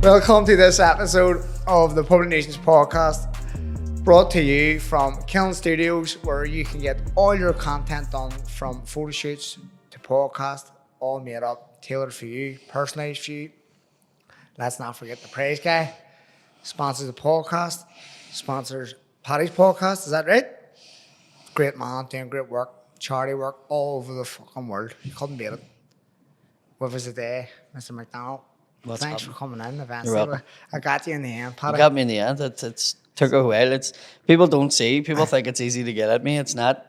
Welcome to this episode of the Public Nuisance Podcast, brought to you from Killen Studios, where you can get all your content done from photo shoots to podcast, all made up, tailored for you, personalised for you. Let's not forget the praise guy. Sponsors the podcast, sponsors Paddy's podcast, is that right? Great man, doing great work, charity work all over the fucking world. You couldn't beat it. With us today, Mr. McDonnell. Thanks for coming in eventually. I got you in the end, Paddy. You got me in the end. It's took a while. It's people don't see. People think it's easy to get at me. It's not.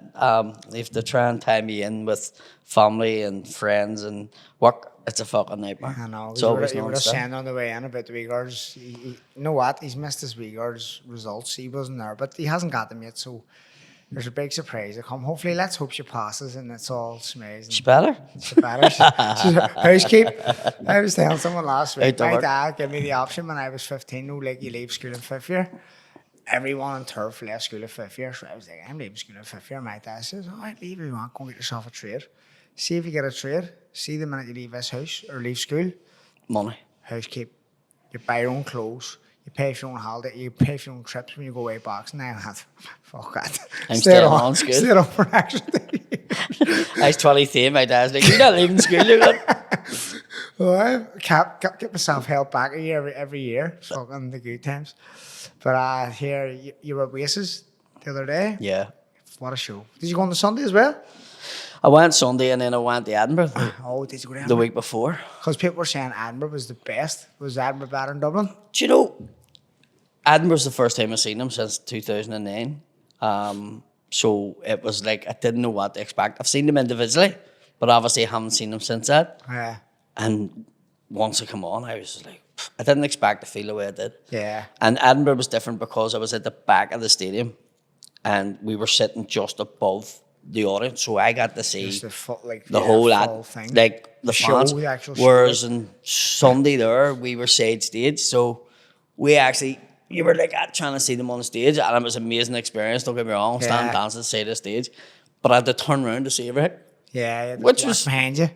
You have to try and tie me in with family and friends and work. It's a fucking nightmare. I know. It's always you were just saying on the way in about the wee girls. You know what? He's missed his wee girls' results. He wasn't there, but he hasn't got them yet. So there's a big surprise to come. Hopefully, let's hope she passes and it's all smooth. She's better. She's better. She's housekeep. I was telling someone last week, my dad gave me the option when I was 15. No, like you leave school in 5th year. Everyone in turf left school in 5th year. So I was like, I'm leaving school in 5th year. My dad says, all right, leave if you want. Go and get yourself a trade. See if you get a trade. See the minute you leave this house or leave school. Money. Housekeep. You buy your own clothes. You pay for your own holiday. You pay for your own trips when you go away boxing. I had fuck that. I'm staying on school. Stayed on for extra years. I was 23. My dad's like, you're not leaving school, you're good. Well, I get myself held back a year every year. Fucking the good times. But here you were at Oasis the other day. Yeah. What a show. Did you go on the Sunday as well? I went Sunday and then I went to Edinburgh Oh, did you go to Edinburgh? the week before. Because people were saying Edinburgh was the best. Was Edinburgh better than Dublin? Do you know, Edinburgh's the first time I've seen them since 2009. So it was like, I didn't know what to expect. I've seen them individually, but obviously I haven't seen them since that. Yeah. And once I come on, I was like, I didn't expect to feel the way I did. Yeah. And Edinburgh was different because I was at the back of the stadium and we were sitting just above the audience, so I got to see the whole lot, thing. like the fans. The actual Whereas on Sunday there, we were side stage, so we actually, you were like trying to see them on the stage, and it was an amazing experience. Don't get me wrong, standing dancing side of the stage, but I had to turn around to see everything. Yeah, which was behind you.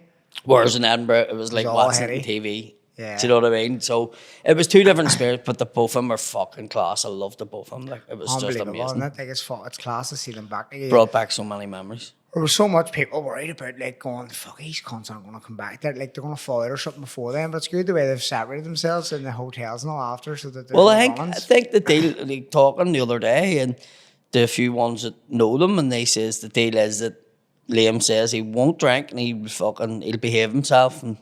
Whereas in Edinburgh, it was like watching it on TV. Yeah. Do you know what I mean? So it was two different experiences, but the both of them were fucking class. I loved the both of them. Like, it was just amazing. Isn't it? Like it's class to see them back. Brought back so many memories. There was so much people worried about like going, fuck, these cunts aren't going to come back. They're going to fall out or something before then. But it's good the way they've separated themselves in the hotels and all after. So that well, I think the deal, like talking the other day, and the few ones that know them, and they says the deal is that Liam says he won't drink and he'll behave himself and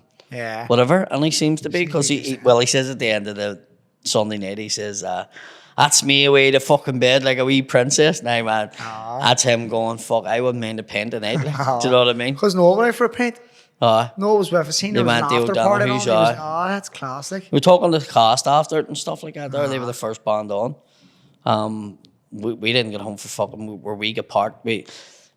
whatever, and he seems to be, because he says at the end of the Sunday night, he says, that's me away to fucking bed like a wee princess. Now, man, that's him going, fuck, I wouldn't mind a pint tonight. Like, do you know what I mean? Because Noah went out for a pint. No, it was with a scene. There was an after party. That's classic. We were talking to the cast after it and stuff like that. They were the first band on. We didn't get home for fucking where we get parked.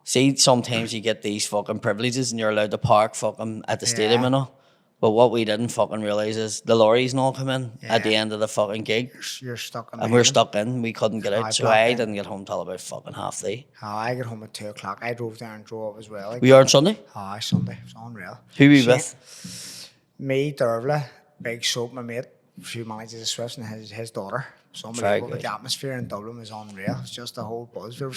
See, sometimes you get these fucking privileges and you're allowed to park fucking at the stadium and all. But what we didn't fucking realise is the lorries and all come in at the end of the fucking gig. You're stuck in. And we're stuck in. We couldn't get out. So I didn't get home till about fucking 3:30. I got home at 2 o'clock. I drove down and drove up as well. Like, were you on Sunday? Sunday. It was unreal. Who were you with? Me, Dervla, Big Soap, my mate, a few managers of Swifts, and his daughter. So unbelievable. The atmosphere in Dublin was unreal. It's just a whole buzz. There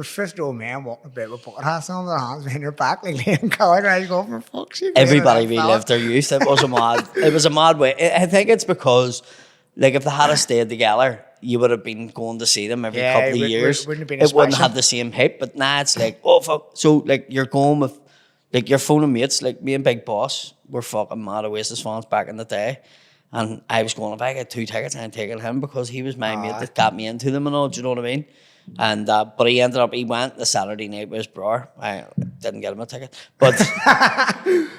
was 50-year-old men walking about with bucket hats on their hands behind their back, like laying colour. I go, for fuck's sake. Everybody relived their youth. It was a mad way. I think it's because, like, if they had stayed together, you would have been going to see them every couple of years. Wouldn't have the same hype. But now it's like, oh fuck. So like you're going with, like, your phoning mates, like me and Big Boss were fucking mad Oasis fans back in the day. And I was going, if I get 2 tickets, I'm taking him, because he was my mate that got me into them and all. Do you know what I mean? And but he went the Saturday night with his brother. I didn't get him a ticket, but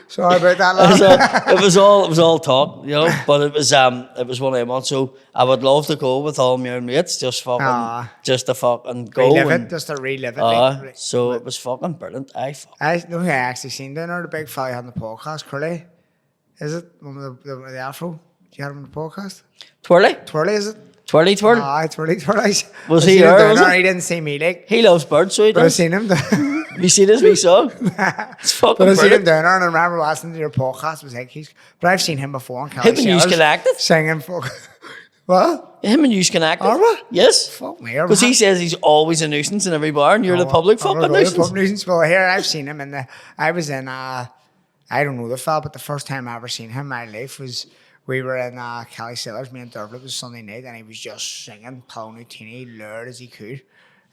sorry about that, lad. it was all talk, you know. But it was one of them ones. So I would love to go with all my own mates, just to fucking go, just to relive it. So it was fucking brilliant. I actually seen down there, the big fella on the podcast, Curly. Is it one of the afro? Do you have him on the podcast? Twirly, is it? Twirly twirl? Twirly twirl. Was he there? He didn't see me, like. He loves birds, so he does. I've seen him. Have you seen his wee song? It's fucking But I've seen him brilliant. down there, and I remember listening to your podcast. Was like, but I've seen him before on Him and you's connected? singing. What? Him and you's connected? Are we? Yes. Fuck me. Because he says he's always a nuisance in every bar, and you're the public fucking nuisance. Well, here I've seen him, and I was in. I don't know the fella, but the first time I ever seen him in my life was we were in Kelly Sailors. Me and Dervla, it was Sunday night, and he was just singing Paul Nutini loud as he could,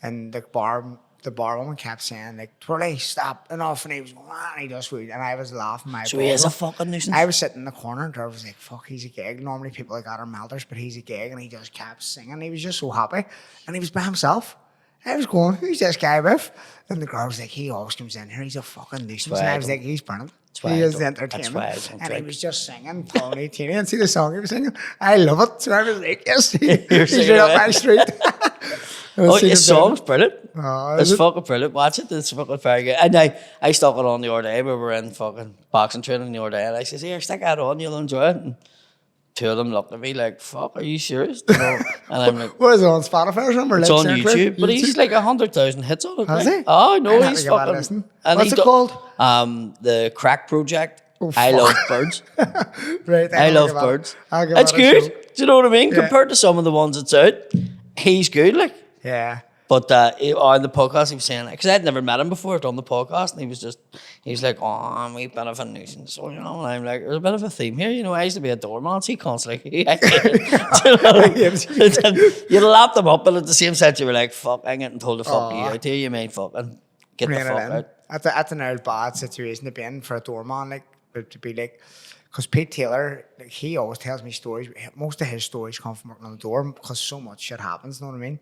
and the barwoman kept saying like, "Twirly, stop, enough," and he was going, and he just would, and I was laughing. So he is a fucking nuisance. I was sitting in the corner, and Dervla was like, "Fuck, he's a gig." Normally people like that are melters, but he's a gig, and he just kept singing. He was just so happy, and he was by himself. I was going, "Who's this guy with?" And the girl was like, "He always comes in here. He's a fucking nuisance." And I was like, "He's brilliant. He is entertainment." And he was just singing Tony Tina, and see the song he was singing. I love it. So I was like, "Yes, he's right up my street." Oh, his song's brilliant. Oh, it's fucking brilliant. Watch it. It's fucking very good. And I stuck it on the other day. We were in fucking boxing training the other day, and I says, "Here, stick that on. You'll enjoy it." And two of them looked at me like, "Fuck, are you serious?" You know? And I'm like, "What is it on Spotify or something?" It's on YouTube, but he's like 100,000 hits on it. Has he? Oh no, he's fucking. What's it called? The Crack Project. Oh, I love birds. Right, I love birds. It's good. Do you know what I mean? Yeah. Compared to some of the ones that's out, he's good. Like. Yeah. But on the podcast, he was saying, because I'd never met him before, done the podcast, and he was like, "Oh, I'm a wee bit of a nuisance." So, you know, and I'm like, there's a bit of a theme here. You know, I used to be a doorman, so he constantly, you'd lap them up, but at the same time, you were like, "Fuck, I'm getting told to fuck you out here. You mean fucking get the fuck out." That's an old bad situation to be in for a doorman, like, to be like, because Pete Taylor, like, he always tells me stories. Most of his stories come from working on the door because so much shit happens, you know what I mean?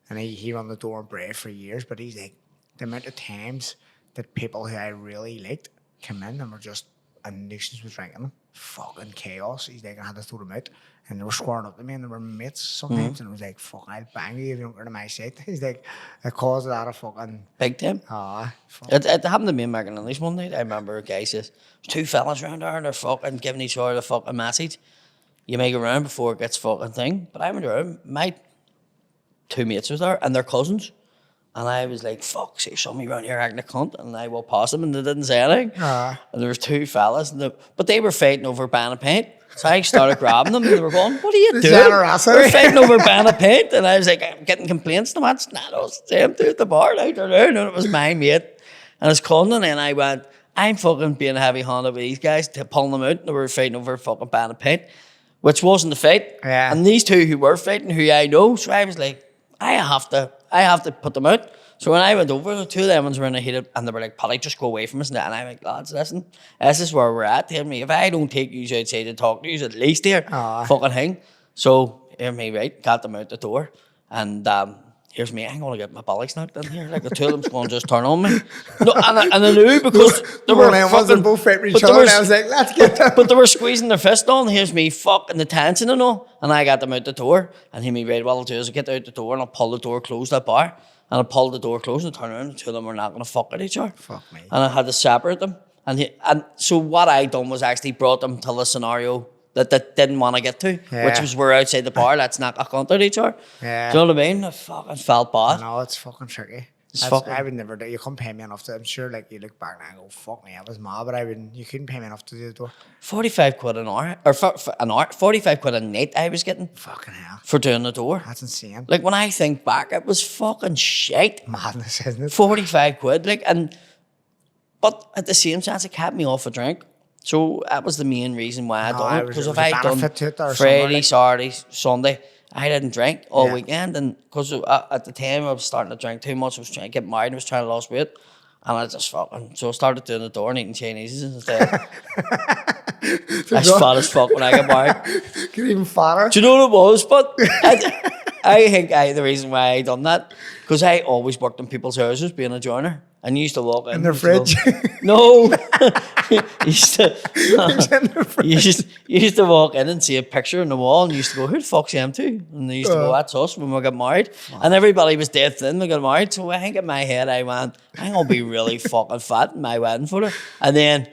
And he run the door and Brave for years, but he's like, the amount of times that people who I really liked come in and were just a nuisance with drinking them, fucking chaos. He's like, I had to throw them out, and they were squaring up to me, and they were mates sometimes, and it was like, "Fuck, I'll bang you if you don't go to my side." He's like, it caused a lot of fucking big time. It happened to me in McDonnell one night. I remember a guy says, "There's two fellas around there, and they're fucking giving each other the fucking message. You make it around before it gets fucking thing." But I went around, my two mates was there, and they're cousins. And I was like, "Fuck, see somebody around here acting a cunt." And I walked past them, and they didn't say anything. And there was two fellas, but they were fighting over a ban of paint. So I started grabbing them, and they were going, "What are you doing? We're fighting over a ban of paint." And I was like, I'm getting complaints. No, it's not us. Same two at the bar out there. And it was my mate. And I was calling them, and I went, I'm fucking being heavy-handed with these guys to pulling them out. And they were fighting over a fucking ban of paint, which wasn't the fight. Yeah. And these two who were fighting, who I know, so I was like, I have to put them out. So when I went over, the two of them ones were in a heated, and they were like, "Paddy, just go away from us." And I'm like, "Lads, listen, this is where we're at. Tell me, if I don't take you outside to talk to you, at least here, fucking thing." So, hear me right, got them out the door, and here's me, I'm going to get my bollocks knocked in here. Like, the two of them's going to just turn on me. No, and I knew because they were fucking, both fighting each other, and I was like, "Let's get them." But they were squeezing their fist on. Here's me fucking the tension and all. And I got them out the door. And he me right, well, I'll do is I get out the door and I'll pull the door close that bar. And I pulled the door closed and turn around, and the two of them were not going to fuck at each other. Fuck me. And I had to separate them. And so what I done was actually brought them to the scenario that they didn't want to get to, which was we're outside the bar, let's not account at each other. Yeah. Do you know what I mean? I fucking felt bad. No, it's fucking tricky. I would never do. You couldn't pay me enough to. I'm sure, like, you look back now and go, "Fuck me, I was mad," but you couldn't pay me enough to do the door. 45 quid an hour, or for an hour, 45 quid a night I was getting. Fucking hell. For doing the door. That's insane. Like, when I think back, it was fucking shite. Madness, isn't it? 45 quid, like, but at the same time, it kept me off a drink. So that was the main reason why I done it. Because if I done Friday, Saturday, Sunday, I didn't drink all weekend. And because at the time I was starting to drink too much, I was trying to get married, I was trying to lose weight. And I just fucking, so I started doing the door and eating Chinese instead. I was fat as fuck when I got married. Get even fatter. Do you know what it was? But I think the reason why I done that, because I always worked in people's houses being a joiner. And you used to walk in their fridge. No. You used to walk in and see a picture on the wall, and you used to go, "Who the fuck's them to?" And they used to go, "That's us when we got married." And everybody was dead thin when we got married. So I think in my head I went, I'm going to be really fucking fat in my wedding photo. And then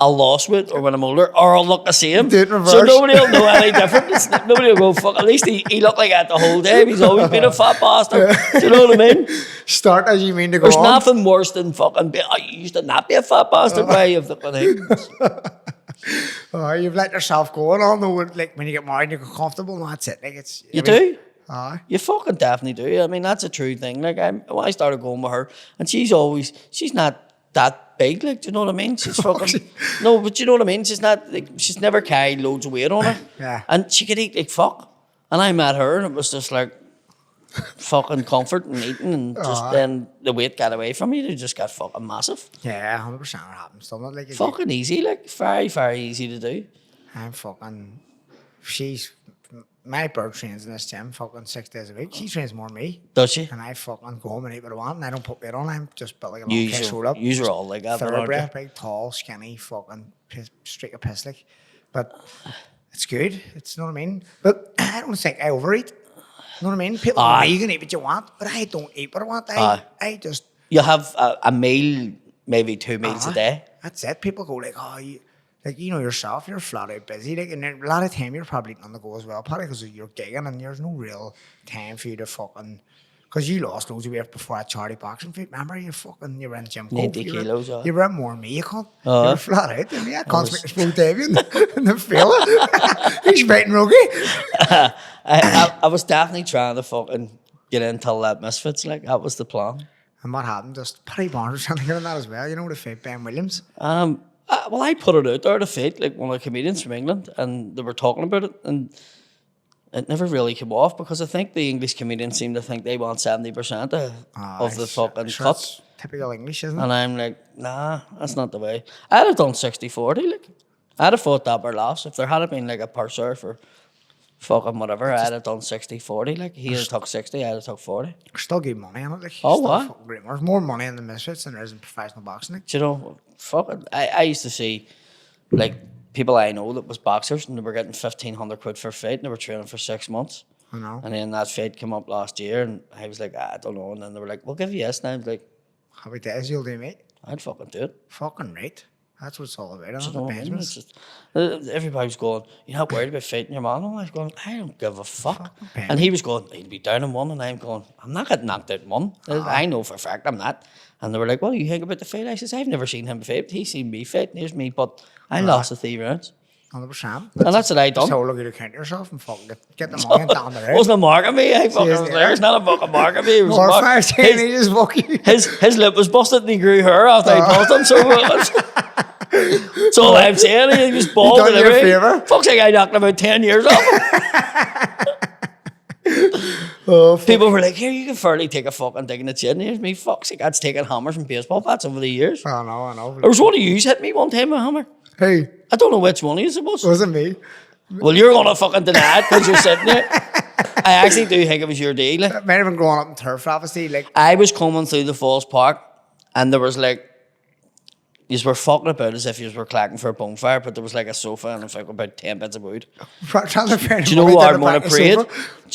I'll lose weight, or when I'm older, or I'll look the same. Do it in reverse. So nobody will know any different. Nobody will go, fuck, at least he looked like that the whole day. He's always been a fat bastard. Do you know what I mean? Start as you mean to go There's on. nothing worse than fucking you used to not be a fat bastard, why you fucking things. You've let yourself go on, though, like when you get married, you get comfortable, and that's it. Like it's You do? You fucking definitely do. I mean, that's a true thing. Like, when I started going with her, and she's not that big, like, do you know what I mean? She's fucking, no, but you know what I mean? She's not, like, she's never carried loads of weight on her. Yeah. And she could eat like fuck. And I met her, and it was just like, fucking comfort and eating, and just then the weight got away from you. They just got fucking massive. Yeah, 100% it happens. Doesn't it? Like, Fucking easy, like, very, very easy to do. I'm fucking, my bird trains in this gym fucking 6 days a week. She trains more than me. Does she? And I fucking go home and eat what I want, and I don't put weight on. I'm just built like a long case roll up. You're all like that, aren't you? Thoroughbred, big, tall, skinny, fucking streak of piss, like. But it's good. It's, you know what I mean? But I don't think I overeat. You know what I mean? People know you can eat what you want, but I don't eat what I want. I just... You have a meal, maybe 2 meals a day. That's it. People go like, like, you know yourself, you're flat out busy. Like, and a lot of time you're probably on the go as well, Paddy, because you're gigging and there's no real time for you to fucking... Because you lost loads of weight before that charity boxing fight. Remember, you were in gym. 90 kilos, You were more than me, you can't. You were flat out. I mean, I can't speak to Spode Davy and the fella. He's fighting rugby. I was definitely trying to fucking get into that Misfits, like, that was the plan. And what happened? Just Paddy Barnes was trying to get on that as well. You know, the fight Ben Williams. Well, I put it out there to fight, like, one of the comedians from England, and they were talking about it, and it never really came off because I think the English comedians seem to think they want 70% of the fucking cut. Typical English, isn't it? And I'm like, nah, that's not the way. I'd have done 60-40, like. I'd have fought Dapper last. If there had been like a purser for fucking whatever, I'd have done 60-40, like. He'd have took 60, I'd have took 40. Still good money on it, like. Oh, what? Great. There's more money in the Misfits than there is in professional boxing, like. Do you know, fuck it. I used to see, like, people I know that was boxers and they were getting 1,500 quid for a fight and they were training for 6 months. I know. And then that fight came up last year and I was like, I don't know. And then they were like, we'll give you this. And I was like, happy days, you'll do, mate. I'd fucking do it. Fucking right. That's what it's all about. You know what I mean? It's just, everybody was going, you're not worried about fighting your man? And I was going, I don't give a fuck. And he was going, he'd be down in one. And I'm going, I'm not getting knocked out in one. I know for a fact I'm not. And they were like, what do you think about the fight? I says, I've never seen him fight. He's seen me fight. And here's me. But I lost the 3 rounds. 100%. And that's what I done. So look at you count yourself and fucking get the money and down the road. Wasn't a mark on me. I fucking was there. It's not a fucking mark on me. It was More a mark. 5 teenagers walking. His lip was busted and he grew hair after I tossed him. So that's all I'm saying. He was bald and everything. Fuck's like I knocked about 10 years off him. People were like, here, you can fairly take a fucking dig in the chin. Here's me, fuck's sake, that's taking hammers from baseball bats over the years. I know. There was one of you hit me one time with a hammer. Hey. I don't know which one of you it was. Wasn't me. Well, you're going to fucking deny it because you're sitting there. I actually do think it was your deal. It might have been growing up in turf, obviously. Like, I was coming through the Falls Park and there was like, you were fucking about as if you were clacking for a bonfire, but there was like a sofa and like about 10 bits of wood. Do you know Ardmore Parade?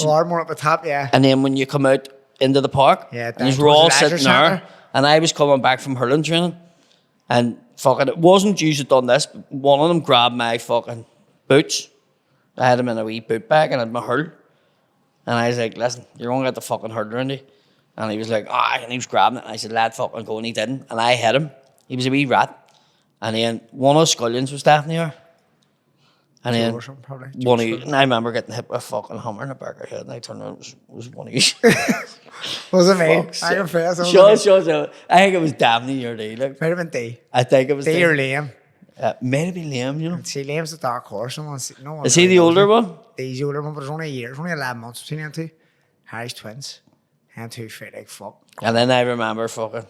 Ardmore at the top, yeah. And then when you come out into the park, and you were all sitting there, and I was coming back from hurling training, and fucking, it wasn't you that done this, but one of them grabbed my fucking boots. I had them in a wee boot bag and I had my hurl. And I was like, listen, you're going to get the fucking hurl around you. And he was like, and he was grabbing it. And I said, lad, fucking go. And he didn't. And I hit him. He was a wee rat. And then one of the scullions was definitely there. And then one of you, and I remember getting hit with a fucking hammer in the back of the head. And I turned around, it was one of you. Was it me? I confess. Sure. I think it was definitely your day. Like, might have been D. I think it was D or Liam. Might have been Liam, you know. See, Liam's the dark horse. Is he the older one? He's the older one, but there's only a year. There's only 11 months between them two. Harry's twins. And two fit like fuck. And then I remember fucking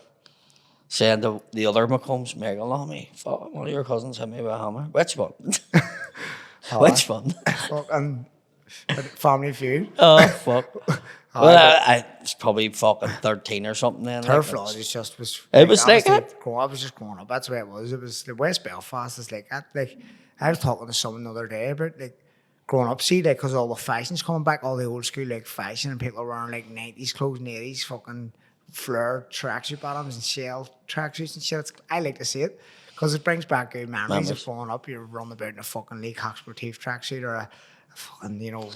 saying to the other McCombs, Megan, look at me. Fuck, one of your cousins hit me with a hammer. Which one? Which one? Fucking Family Feud. Oh, fuck. Well, I was probably fucking 13 or something then. Turf laws was just was. It was like that. I was just growing up. That's the way it was. It was the West Belfast. It's like that. Like I was talking to someone the other day about like growing up. See, like because all the fashion's coming back, all the old school like fashion, and people are wearing like 90s clothes and 80s fucking flare tracksuit bottoms and shell tracksuits and shit. I like to see it because it brings back good memories of growing up. You're running about in a fucking Lee Cox Sportif tracksuit or a fucking, you know,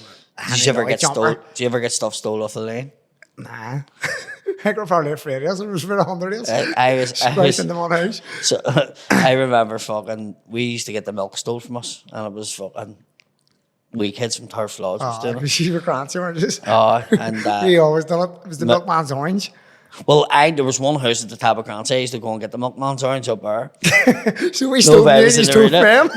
Did you ever get stuff stolen off the lane? Nah. I got probably afraid of it. It was about 100 years. I was in the one house. So I remember fucking, we used to get the milk stolen from us, and it was fucking, we kids from Turf Lodge was doing it. You were crancy, weren't you? And we always done it. It was the milkman's orange. Well, there was one house at the top of Crancy. I used to go and get the milkman's orange up there. So we stole you, you stole them.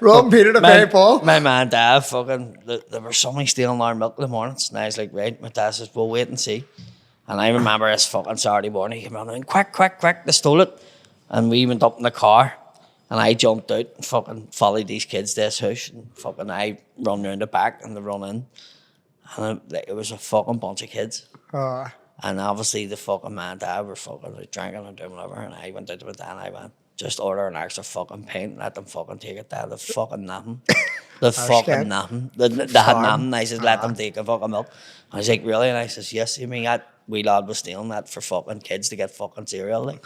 Rob Peter to pay Paul. My man and dad fucking, there was somebody stealing our milk in the mornings. And I was like, right, my dad says, we'll wait and see. And I remember this fucking Saturday morning, he came running, quick, they stole it. And we went up in the car. And I jumped out and fucking followed these kids to this house. And fucking I run round the back and they run in. And it was a fucking bunch of kids. And obviously the fucking man and dad were fucking like, drinking and doing whatever. And I went out to my dad and I went, just order an extra fucking pint and let them fucking take it down. The fucking nothing. The fucking nothing. They had nothing. I said, let them take a fucking milk. I was like, really? And I says, yes. You mean that wee lad was stealing that for fucking kids to get fucking cereal? Like.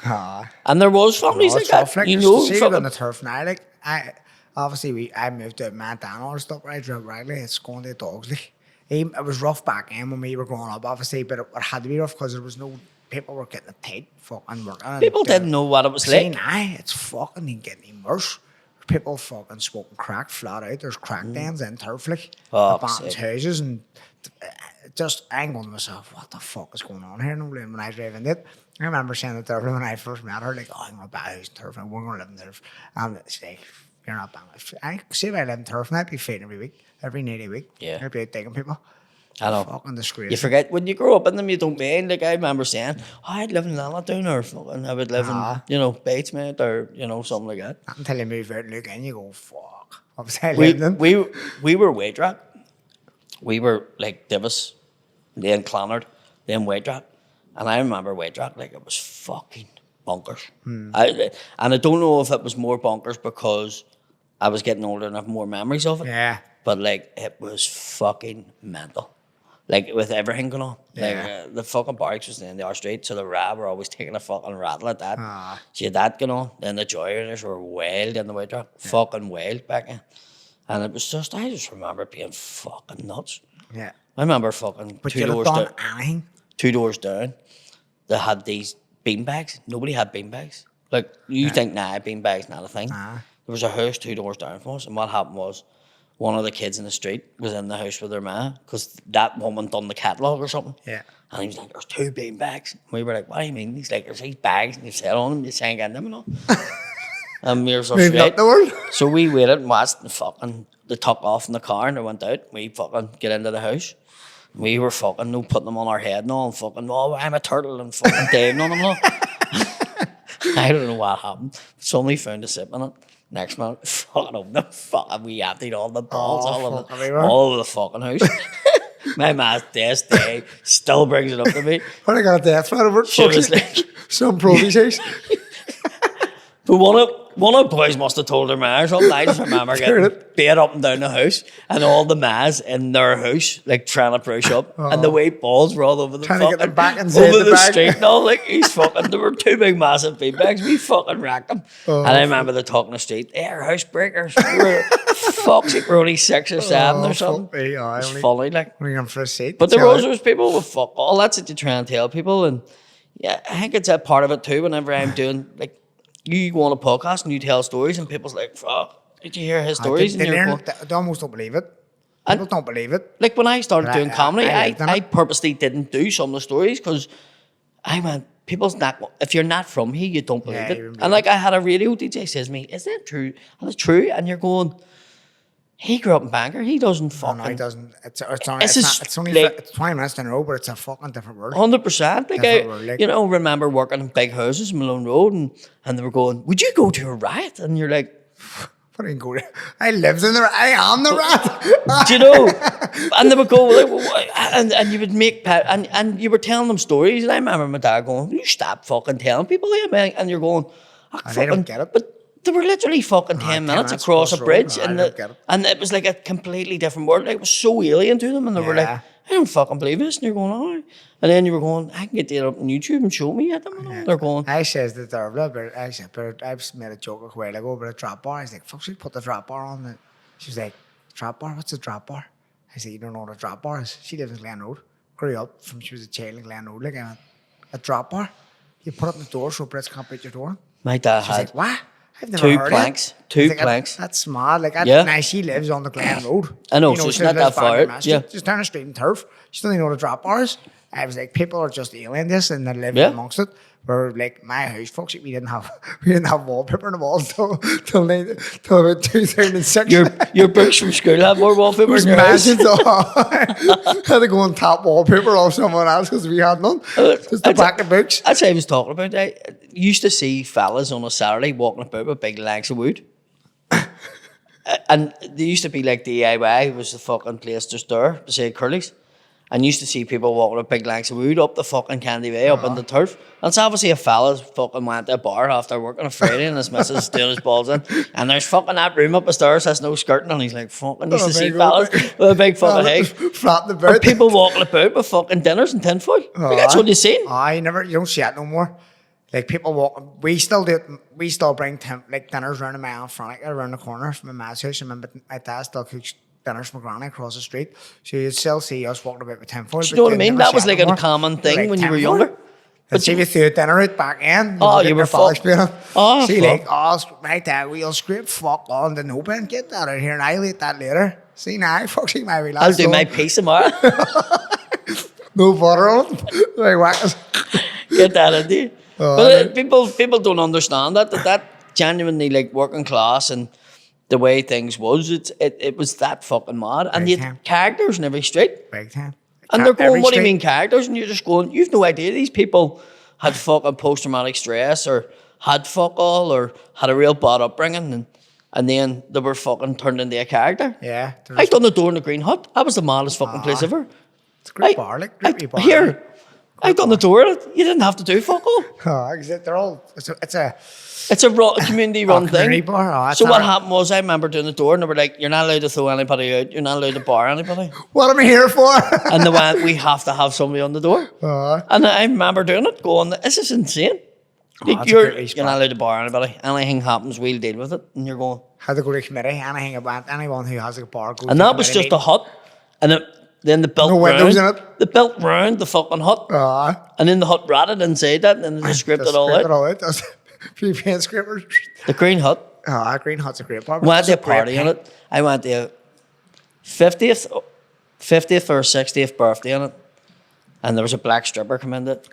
And there was families like that. Like, you know, see on the turf now, like, I moved to McDonnell or stuff, right? Drove regularly. It's going to the dogs, like. It was rough back then when we were growing up, obviously, but it had to be rough because there was no, people were getting it tight, fucking working. People didn't know what it was like. Now it's fucking getting worse. People fucking smoking crack flat out. There's crack dens in turf, like, abandoned houses, and just, I'm going to myself, what the fuck is going on here? And when I was driving it, I remember saying it to her when I first met her, like, oh, I'm going to buy a house in turf, and we're going to live in turf. And it's like, you're not banging. I see if I live in turf, and I'd be feeding every week. Every night a week. Yeah. I'd be out digging people. I know. Fucking disgrace. You forget, when you grow up in them, you don't mind. Like, I remember saying, I'd live in Lanadown or fucking, I would live in, you know, Batesmate or, you know, something like that. Not until you move out and look in, you go, fuck. Obviously, I lived in. We were Waidrack. We were like Divis, then Clonard, then Waidrack. And I remember Waidrack, like, it was fucking bonkers. And I don't know if it was more bonkers because I was getting older and have more memories of it. Yeah. But, like, it was fucking mental. Like, with everything going on. Yeah. Like, the fucking barracks was in the R Street, so the RAB were always taking a fucking rattle at that. So you had that going on. Then the Joyriders were wild in the White Rock. Yeah. Fucking wild back then. And it was just, I just remember it being fucking nuts. Yeah. I remember fucking but two doors down. Anything? 2 doors down, they had these beanbags. Nobody had beanbags. Like, you think, nah, beanbags not a thing. There was a house 2 doors down from us, and what happened was, one of the kids in the street was in the house with their ma because that woman done the catalogue or something. Yeah. And he was like, there's 2 beanbags. We were like, what do you mean? He's like, there's these bags and you sit on them, you can't get them and all. And we were so straight. So we waited and watched and fucking, they took off in the car and they went out. We fucking get into the house. We were fucking, no, putting them on our head and all and fucking, oh, I'm a turtle and fucking diving on them and all. I don't know what happened. Somebody found a sip in it. Next month, fucking open them, fucking we emptied all the balls, all of the fucking house. My ma's death day still brings it up to me. When I got a death threat over it, she was like, some Proby's house. But one of the boys must have told her ma or something. I just remember getting beat up and down the house, and all the mas in their house, like trying to push up, and the white balls were all over the fucking, to get them back and over the street and all. Like, he's fucking, there were 2 big massive feedbacks. We fucking racked them. And I remember the talking the street, they're housebreakers. We were, fuck's it, we're only 6 or 7 or something. It was funny, like. For a seat. But there was people with fuck all. That's what you try and tell people. And yeah, I think it's a part of it too. Whenever I'm doing, like, you go on a podcast and you tell stories and people's like, fuck, did you hear his stories? They almost don't believe it. People don't believe it. Like, when I started doing comedy, I purposely didn't do some of the stories because I went, people's not, if you're not from here, you don't believe it. And like, I had a radio DJ says to me, is that true? And it's true. And you're going, he grew up in Bangor. He doesn't fucking. No, he doesn't. It's only like, it's 20 minutes in a row, but it's a fucking different world. 100%. Like, you know, remember working in big houses in Malone Road, and they were going, would you go to a riot? And you're like, what do you go to? I lived in there. I am the rat. Do you know? And they would go, like, and you would make, and you were telling them stories. And I remember my dad going, you stop fucking telling people that, man. And you're going, I don't get it. But they were literally fucking 10 minutes across a bridge, and it was like a completely different world. Like, it was so alien to them, and they were like, I don't fucking believe this. And you're going, oh. And then you were going, I can get that up on YouTube and show me at them. And they're going. I says that they're but I said, but I've made a joke a while ago about a drop bar. I was like, fuck, she put the drop bar on it. She was like, drop bar? What's a drop bar? I said, you don't know what a drop bar is? She lives in Glen Road. Grew up from she was a child in Glen Road. Like a drop bar. You put it in the door so Brits can't beat your door. My dad She's had like, what? I've never heard planks. It. Two like, planks. That's mad. Like, now she lives on the Glen Road. I know, so it's not that far out. Yeah. Just down the street in Turf. She doesn't even know what a drop bar is. I was like, people are just alien this and they're living amongst it. Where like my house, folks, we didn't have wallpaper on the walls till about 2006. Your books from school had more wallpaper in your house. I had to go and tap wallpaper off someone else because we had none. Just the back of books. That's what I was talking about. I used to see fellas on a Saturday walking about with big legs of wood. And they used to be like DIY was the fucking place just there beside Curly's. And used to see people walking with big legs of wood up the fucking Candy Way, up in the turf. That's obviously a fella's fucking went to a bar after work on a Friday and his missus doing his balls in. And there's fucking that room up the stairs has no skirting and he's like, fucking used to see fellas with a big fucking head. Flat the or people walking about with fucking dinners and tinfoil. Like, that's what you seen. You don't see it no more. Like people walking, we still do it. We still bring dinners around my Aunt Frannica around the corner from my ma's house. I remember my dad still cooks dinners from Granny across the street. So you'd still see us walking about with tinfoil. Do you know what I mean? That was like a common thing like when you were younger. But see, we threw a dinner out back in. You were fucked. See, my dad, we'll scrape fuck on the no bin. Get that out here and I'll eat that later. See now, fuck, see my relax. I'll do my piece tomorrow. No butter on it. Like whackers. Get that in there. But people don't understand that genuinely like working class and the way things was, it was that fucking mad. And you had characters in every street. Big time. And they're going, what do you mean characters? And you're just going, you've no idea. These people had fucking post-traumatic stress or had fuck all or had a real bad upbringing and then they were fucking turned into a character. Yeah. I done the door in the Green Hut. That was the maddest fucking place ever. It's a great bar, like great bar. Here, I done the door. You didn't have to do fuck all. They're all. It's a community-run thing. Bar. So what happened was I remember doing the door and they were like, you're not allowed to throw anybody out. You're not allowed to bar anybody. What am I here for? And they went, we have to have somebody on the door. And I remember doing it, going, this is insane. You're not allowed to bar anybody. Anything happens, we'll deal with it. And you're going... Had to go to committee. Anyone who has a bar goes and that was just a hut. And then they built windows in it. They built round the fucking hut. And then the hut ratted inside that and then they scraped it all out. That's few paint scrapers. The Green Hut. Green Hut's a great bar. Went to a party on it. I went to a 50th or 60th birthday on it. And there was a black stripper come in it.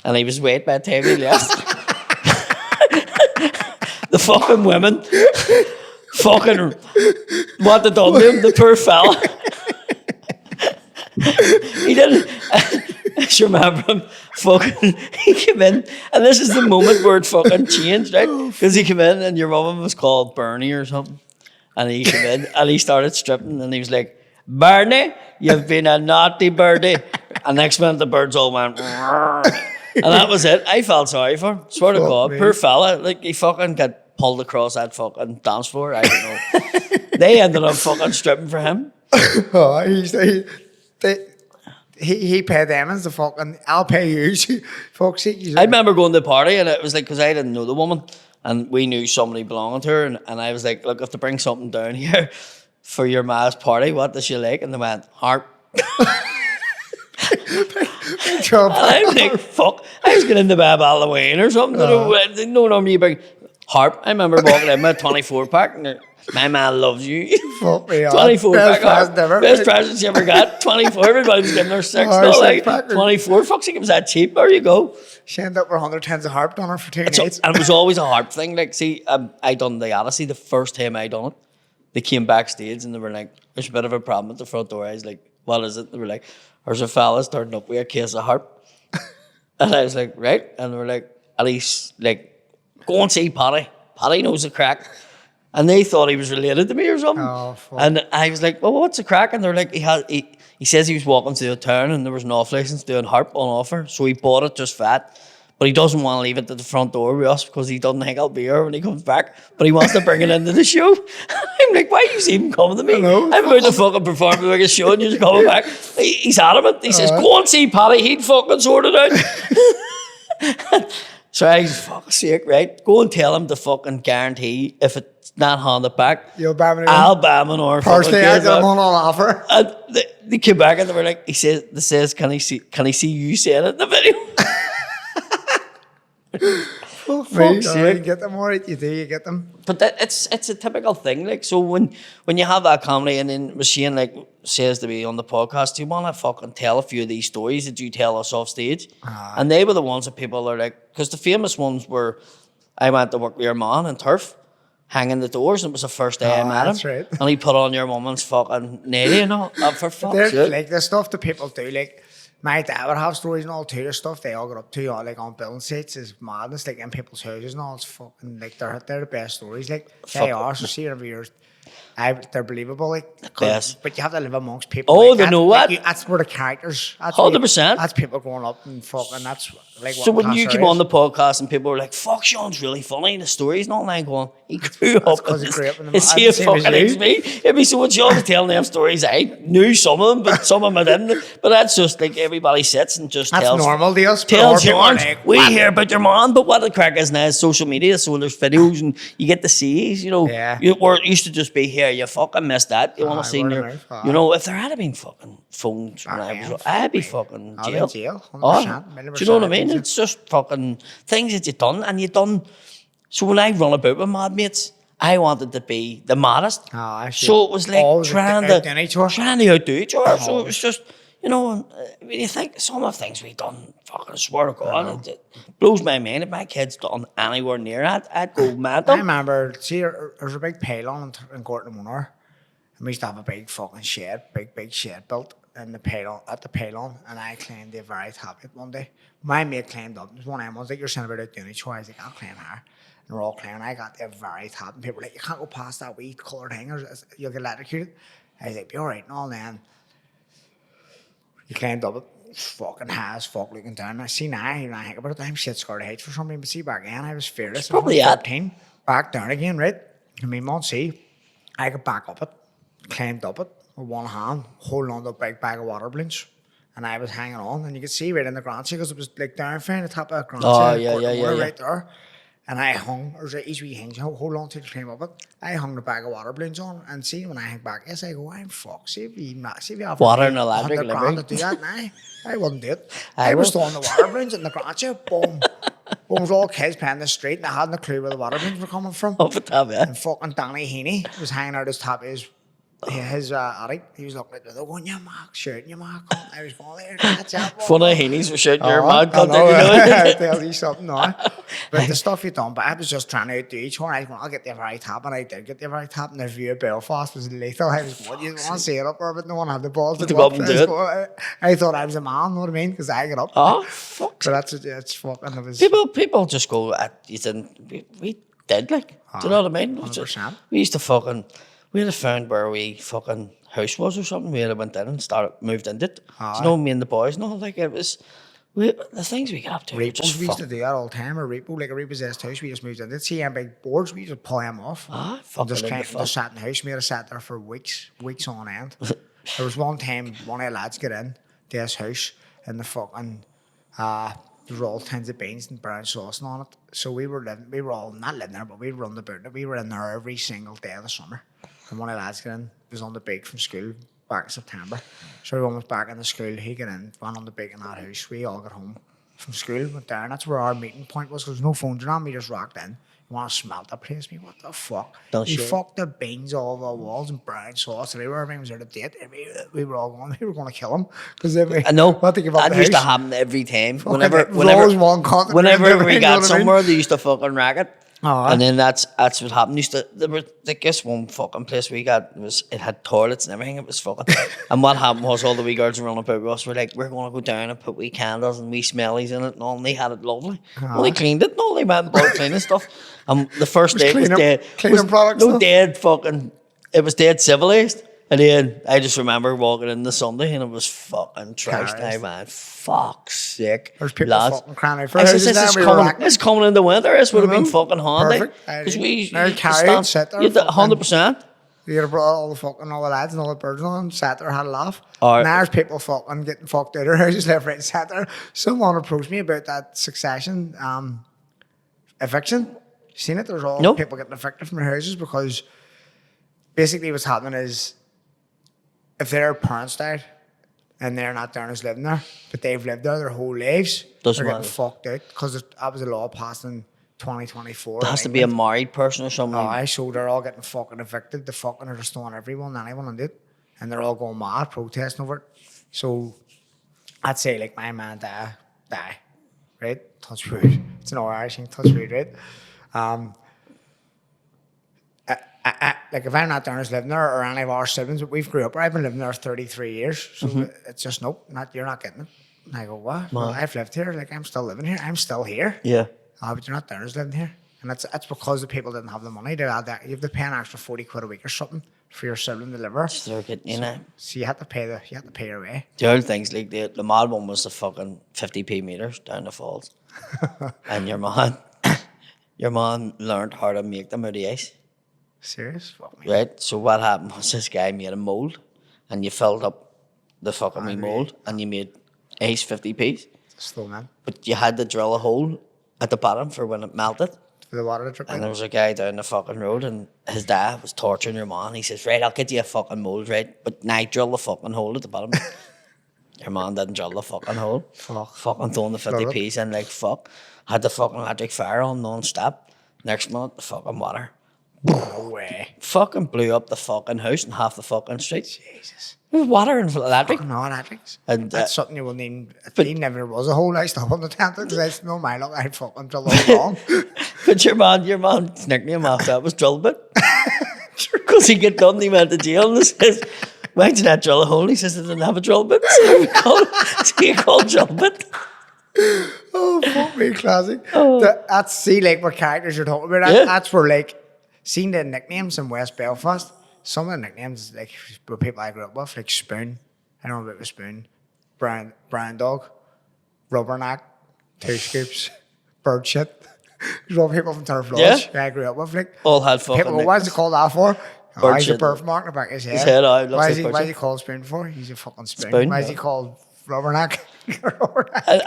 And he was waiting by the table he left. The fucking women fucking what they done to him, the poor fella. He didn't. I just remember him fucking. He came in, and this is the moment where it fucking changed, right? Because he came in, and your woman was called Bernie or something, and he came in, and he started stripping, and he was like, "Bernie, you've been a naughty birdie." And next minute, the birds all went, and that was it. I felt sorry for him. Swear to God, poor fella. Like he fucking got pulled across that fucking dance floor. I don't know. They ended up fucking stripping for him. He paid them as the fucking, I'll pay you. Fuck's sake. I remember going to the party and it was like, because I didn't know the woman and we knew somebody belonging to her and I was like, look, if to bring something down here for your ma's party, what does she like? And they went, harp. And I'm like, fuck. I was getting into Bab Halloween or something. No, normally you bring harp. I remember walking in with a 24 pack and my man loves you. Fuck me 24 pack. Best presents you ever got. 24. Everybody was giving her 6. Like 24. Fuck's sake, it was that cheap. There you go. She ended up with 100 tens of harp on her for 2 nights. And it was always a harp thing. Like, see, I done the Odyssey the first time I done it. They came backstage and they were like, there's a bit of a problem at the front door. I was like, what is it? They were like, there's a fella starting up with a case of harp. And I was like, right. And they were like, at least, like, go and see Paddy. Paddy knows the crack. And they thought he was related to me or something. Oh, fuck. And I was like, well, what's the crack? And they're like, he says he was walking through the town and there was an off license doing harp on offer. So he bought it just fat. But he doesn't want to leave it at the front door with us because he doesn't think I'll be here when he comes back. But he wants to bring it into the show. I I'm like, why are you even coming to me? I'm about to fucking perform the biggest show and you're coming back. He's adamant. He says, go and see Paddy. He'd fucking sort it out. So I was, fuck's sake, right? Go and tell him to fucking guarantee if it's not handed back, I'll buy him an hour. Personally, I got one on offer. And they came back and they were like, he says, can he see you saying it in the video? You get them, all right, you get them. But it's a typical thing. Like, so when you have that comedy and then Shane like says to me on the podcast, do you want to fucking tell a few of these stories that you tell us off stage? And they were the ones that people are like, because the famous ones were, I went to work with your man in Turf, hanging the doors, and it was the first day I met him. That's right. And he put on your woman's fucking natty and all. For fuck's sake. Like the stuff that people do, like my dad would have stories and all too. The stuff they all got up to, like on building sites, is madness. Like in people's houses and all, it's fucking like they're the best stories. Like they are. So see every year, they're believable. Like, yes. But you have to live amongst people. Oh, like they know what? That's where the characters. 100%. That's people growing up and fucking. That's like. So when you came on the podcast and people were like, "Fuck, Sean's really funny," the stories and all that, going, he grew up. Because he grew up in the same fucking as me. It'd be so when Sean was telling them stories, I knew some of them, but some of them I didn't. But that's just like everybody sits and just tells. That's normal to us. Tells Sean, we hear about your man, but what the crack is now is social media. So there's videos and you get to see, you know. Yeah. It used to just be here. You fucking missed that. You want to see your, you know, if there had been fucking phones when I was, I'd be fucking jail. I'd be jail. 100%. Do you know what I mean? It's just fucking things that you've done and you've done. So when I run about with mad mates, I wanted to be the maddest. So it was like trying to outdo each other. So it was just, you know, when you think some of the things we've done, fucking swear to God, it blows my mind. If my kid's done anywhere near that, I'd go mad. I remember, see, there's a big pylon in Gorton Munor, and we used to have a big fucking shed, big shed built in the pylon, and I climbed the very top of it one day. My mate climbed up. It was one of them ones like you're saying about out doing it. So I was like, I'll climb higher. And we're all climbing. I got the very top, and people were like, you can't go past that wee coloured thing, or you'll get electrocuted. I was like, be all right, and all then. You climbed up it, fucking high as fuck looking down. I see now, when I think about it, I'm shit scared of heights for some reason, but see back then, I was fearless. It's probably 13, back down again, right? I mean, mom, see, I got back up it, climbed up it with one hand, holding on to a big bag of water balloons. And I was hanging on, and you could see right in the Grand because it was like down from the top of the Grand right there. And I hung, or each wee hinge, hold on to the climb up it. I hung the bag of water balloons on, and see when I hang back, yes, I go, I'm fucked. See if you have water and electric to do that now. I wouldn't do it. I was throwing the water balloons in the Grand boom. Boom, was all kids playing the street, and I hadn't a clue where the water balloons were coming from. Off the top, yeah. And fucking Danny Heaney was hanging out his top of his attic. He was looking at the door going, your mark, shooting your mark. I was going there, that's it. Funny Heaney's were shooting your mark. I tell you something now. But the stuff you done, but I was just trying to outdo each one. I was going, I'll get the very top, and I did get the very top, and the view of Belfast was lethal. I was going, you want to see it up there, but no one had the balls to go up and do it. I thought I was a man, you know what I mean? Because I got up. Oh, fuck. So that's fucking, it was... People just go, we did, like, do you know what I mean? 100%. We used to fucking... We had found where we fucking house was or something. We had went in and moved into it. You know, me and the boys and all, like, it was... the things we got up to. We used to do that all the time. A repossessed house, we just moved into it. See them big boards, we used to pull them off. Fucking just sat in the house. We had sat there for weeks on end. There was one time, one of the lads got in to his house and the fucking... there were all kinds of beans and brown sauce on it. So we were all not living there, but we were on the boot. We were in there every single day of the summer. And one of the lads got in, was on the bike from school back in September. So everyone was back in the school. He got in, went on the bike in that house. We all got home from school, went down. That's where our meeting point was, because there was no phones around. We just rocked in. You want to smell that place? Me, what the fuck? You fucked the beans all over the walls and brown sauce everywhere. Everything was out of date. We were all going, we were going to kill him. I know. That used to happen every time. Whenever we got somewhere, they used to fucking rack it. And then that's what happened. There was this one fucking place we got, it had toilets and everything. It was fucking. And what happened was all the wee girls running about with us were like, we're going to go down and put wee candles and wee smellies in it and all. And they had it lovely. Well, they cleaned it and all. They went and bought cleaning stuff. And the first day was dead. Cleaning products. No, dead fucking. It was dead civilized. And then I just remember walking in the Sunday and it was fucking trashed. I went, fuck's sake. There's people fucking crying out for it's coming in the winter. This would have been fucking handy. Because we 100%. You brought all the lads and all the birds on, sat there, had a laugh. Or, and there's people fucking getting fucked out of their houses left, right, and sat there. Someone approached me about that succession eviction. You seen it? There's all people getting evicted from their houses because basically what's happening is if their parents died and they're not there and living there, but they've lived there their whole lives, they're getting fucked out because that was a law passed in 2024. There has to be a married person or something. So they're all getting fucking evicted. The fucking are just throwing anyone on it. And they're all going mad, protesting over it. So I'd say like my man die, right? Touch wood. It's an Irish thing, touch wood, right? Like if I'm not there and living there or any of our siblings, but we've grew up, I've been living there 33 years. So it's just, nope, you're not getting it. And I go, what? Well, I've lived here. Like I'm still living here. I'm still here. Yeah. But you're not there, living here. And that's because the people didn't have the money to add that. You have to pay an extra 40 quid a week or something for your sibling to live there. So you had to pay your way. The other things, like the mad one was the fucking 50p meters down the falls. And your man learned how to make them out of ice. Serious? Fuck me. Right? So what happened was this guy made a mould and you filled up the fucking wee mould and you made ice 50p's. Slow man. But you had to drill a hole at the bottom for when it melted. For the water to drip. And there was a guy down the fucking road and his dad was torturing your man. He says, right, I'll get you a fucking mould, right? But now drill the fucking hole at the bottom. Your man didn't drill the fucking hole. Fucking throwing the 50p's in like fuck. Had the fucking electric fire on non-stop. Next minute, the fucking water. No way. Fucking blew up the fucking house and half the fucking street. Jesus. It was water and electric. No, electrics. And that's something you will need. But never was a hole. I still on the tent because I know my luck. I fucking drill all along. But your man's nickname after that was Drill Bit. Because he get done, he went to jail and he says, why did not drill a hole? He says, I didn't have a drill bit. So he called Drill Bit. Oh, fuck me, classic. That's, see, like, what characters you're talking about. That's where, like, seeing the nicknames in West Belfast, some of the nicknames, like, were people I grew up with, like Spoon. I don't know about the Spoon. Brown Dog. Rubberknack. Two Scoops. Birdshit. There's all people from Turf Lodge I grew up with. Like, all had fucking people go, why is he called that for? He's a birthmark in the back of his head. Why is he called Spoon for? He's a fucking spoon. Why is he called Rubberknack?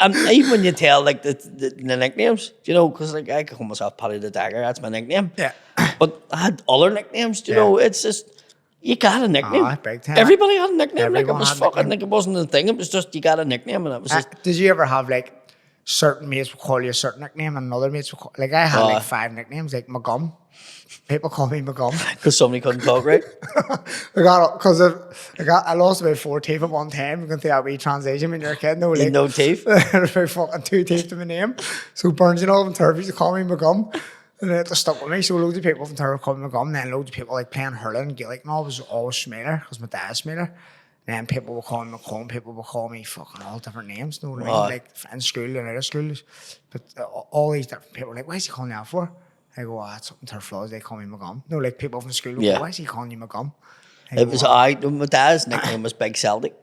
And even when you tell like the nicknames, you know, because like I call myself Paddy the Dagger, that's my nickname. Yeah. But I had other nicknames, you know, it's just you got a nickname. Big time. Everybody had a nickname. Like it was fucking like it wasn't a thing, it was just you got a nickname and it was just did you ever have like certain mates would call you a certain nickname and another mates would call like I had like 5 nicknames, like McComb. People call me McComb. Because somebody couldn't talk right? I lost about 4 teeth at one time. You can see that wee transition when you're a kid. No, like, no teeth? There's about fucking 2 teeth to my name. So Burns and all them turfies to call me McComb. And it stuck with me. So loads of people from Turf called me McComb. And then loads of people like playing hurling and Gaelic and all was always Smaller because my dad's Smaller. And then people would call me McComb. People would call me fucking all different names. You know what I mean? Like in school and out of school. But all these different people were like, why is he calling you that for? I go, it's something Turf Laws, they call me McComb. No, like people from school go, why is he calling you McComb? My dad's nickname was Big Celtic.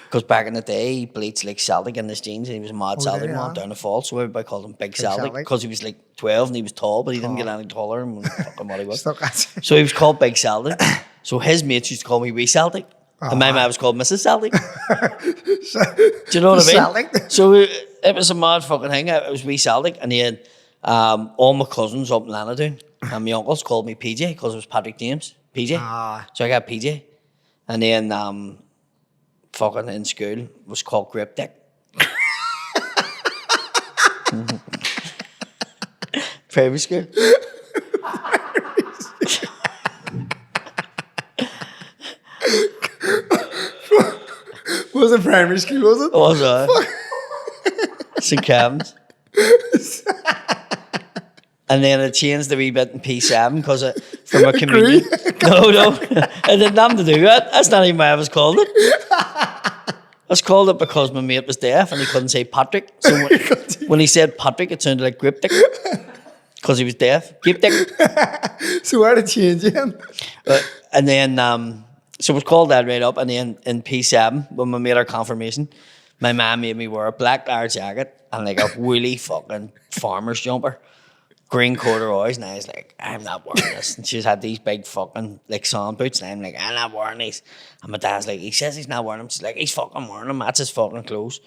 Because back in the day, he bleached like Celtic in his jeans and he was a mad Celtic man down the fall. So everybody called him Big Celtic because he was like 12 and he was tall, but he didn't get any taller than fucking what he was. So he was called Big Celtic. So his mates used to call me Wee Celtic. And my mum was called Mrs. Celtic. Do you know what I mean? Celtic. So it was a mad fucking thing. It was Wee Celtic and he had all my cousins up in Lanadoon and my uncles called me PJ because it was Patrick James, PJ. So I got PJ. And then fucking in school was called Grip Dick. Primary school. Was it primary school, was it? Was it? St. Kevin's. And then I changed the wee bit in P7 because from a comedian. No. It didn't have to do that. That's not even why I was called it. I was called it because my mate was deaf and he couldn't say Patrick. So when he said Patrick, it sounded like Grip Dick. Because he was deaf. Grip Dick. So where did you change him? And then, so it was called that right up. And then in P7, when we made our confirmation, my mum made me wear a black leather jacket and like a woolly fucking farmer's jumper. green corduroys, and I was like, I'm not wearing this. And she's had these big fucking like sun boots, and I'm like, I'm not wearing these. And my dad's like, he says he's not wearing them. She's like, he's fucking wearing them. That's his fucking clothes.